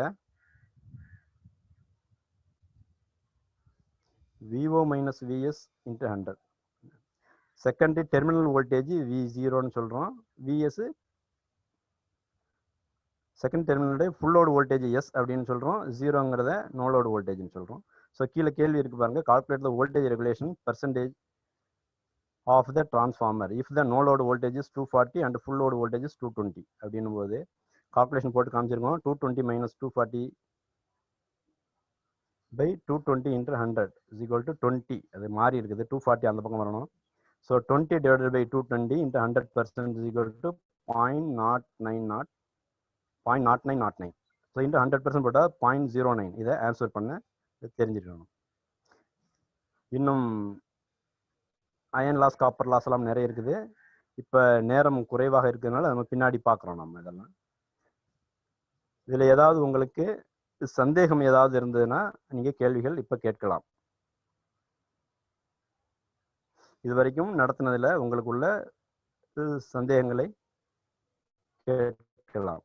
VO minus VS into 100. Secondary terminal voltage V0ன்னு சொல்கிறோம். VS second டெர்மினலுடைய full load voltage S அப்படின்னு சொல்கிறோம். 0ங்கிறத நோ லோடு வோல்டேஜ்னு சொல்கிறோம். ஸோ கீழே கேள்வி இருக்கு பாருங்க, calculate the voltage regulation percentage of the transformer if the no load voltage is 240 and full load voltage is 220 அப்படின்னும் போது கால்குலேஷன் போட்டு காமிச்சிருக்கோம். 220 minus 240 by 220 into 100 is equal to 20. அது மாறி இருக்குது, 240 அந்த பக்கம் வரணும். So 20 divided by 220 into 100% is equal to 0.0909. So into 100% போட்டால் 0.09. இதை ஆன்சர் பண்ண தெரிஞ்சிருக்கணும். இன்னும் அயன் லாஸ், காப்பர் லாஸ் எல்லாம் நிறைய இருக்குது. இப்போ நேரம் குறைவாக இருக்கிறதுனால நம்ம பின்னாடி பார்க்குறோம். நம்ம இதெல்லாம் இதில் ஏதாவது உங்களுக்கு சந்தேகம் ஏதாவது இருந்ததுன்னா நீங்கள் கேள்விகள் இப்போ கேட்கலாம். இது வரைக்கும் நடத்தினதில் உங்களுக்குள்ள சந்தேகங்களை கேட்கலாம்.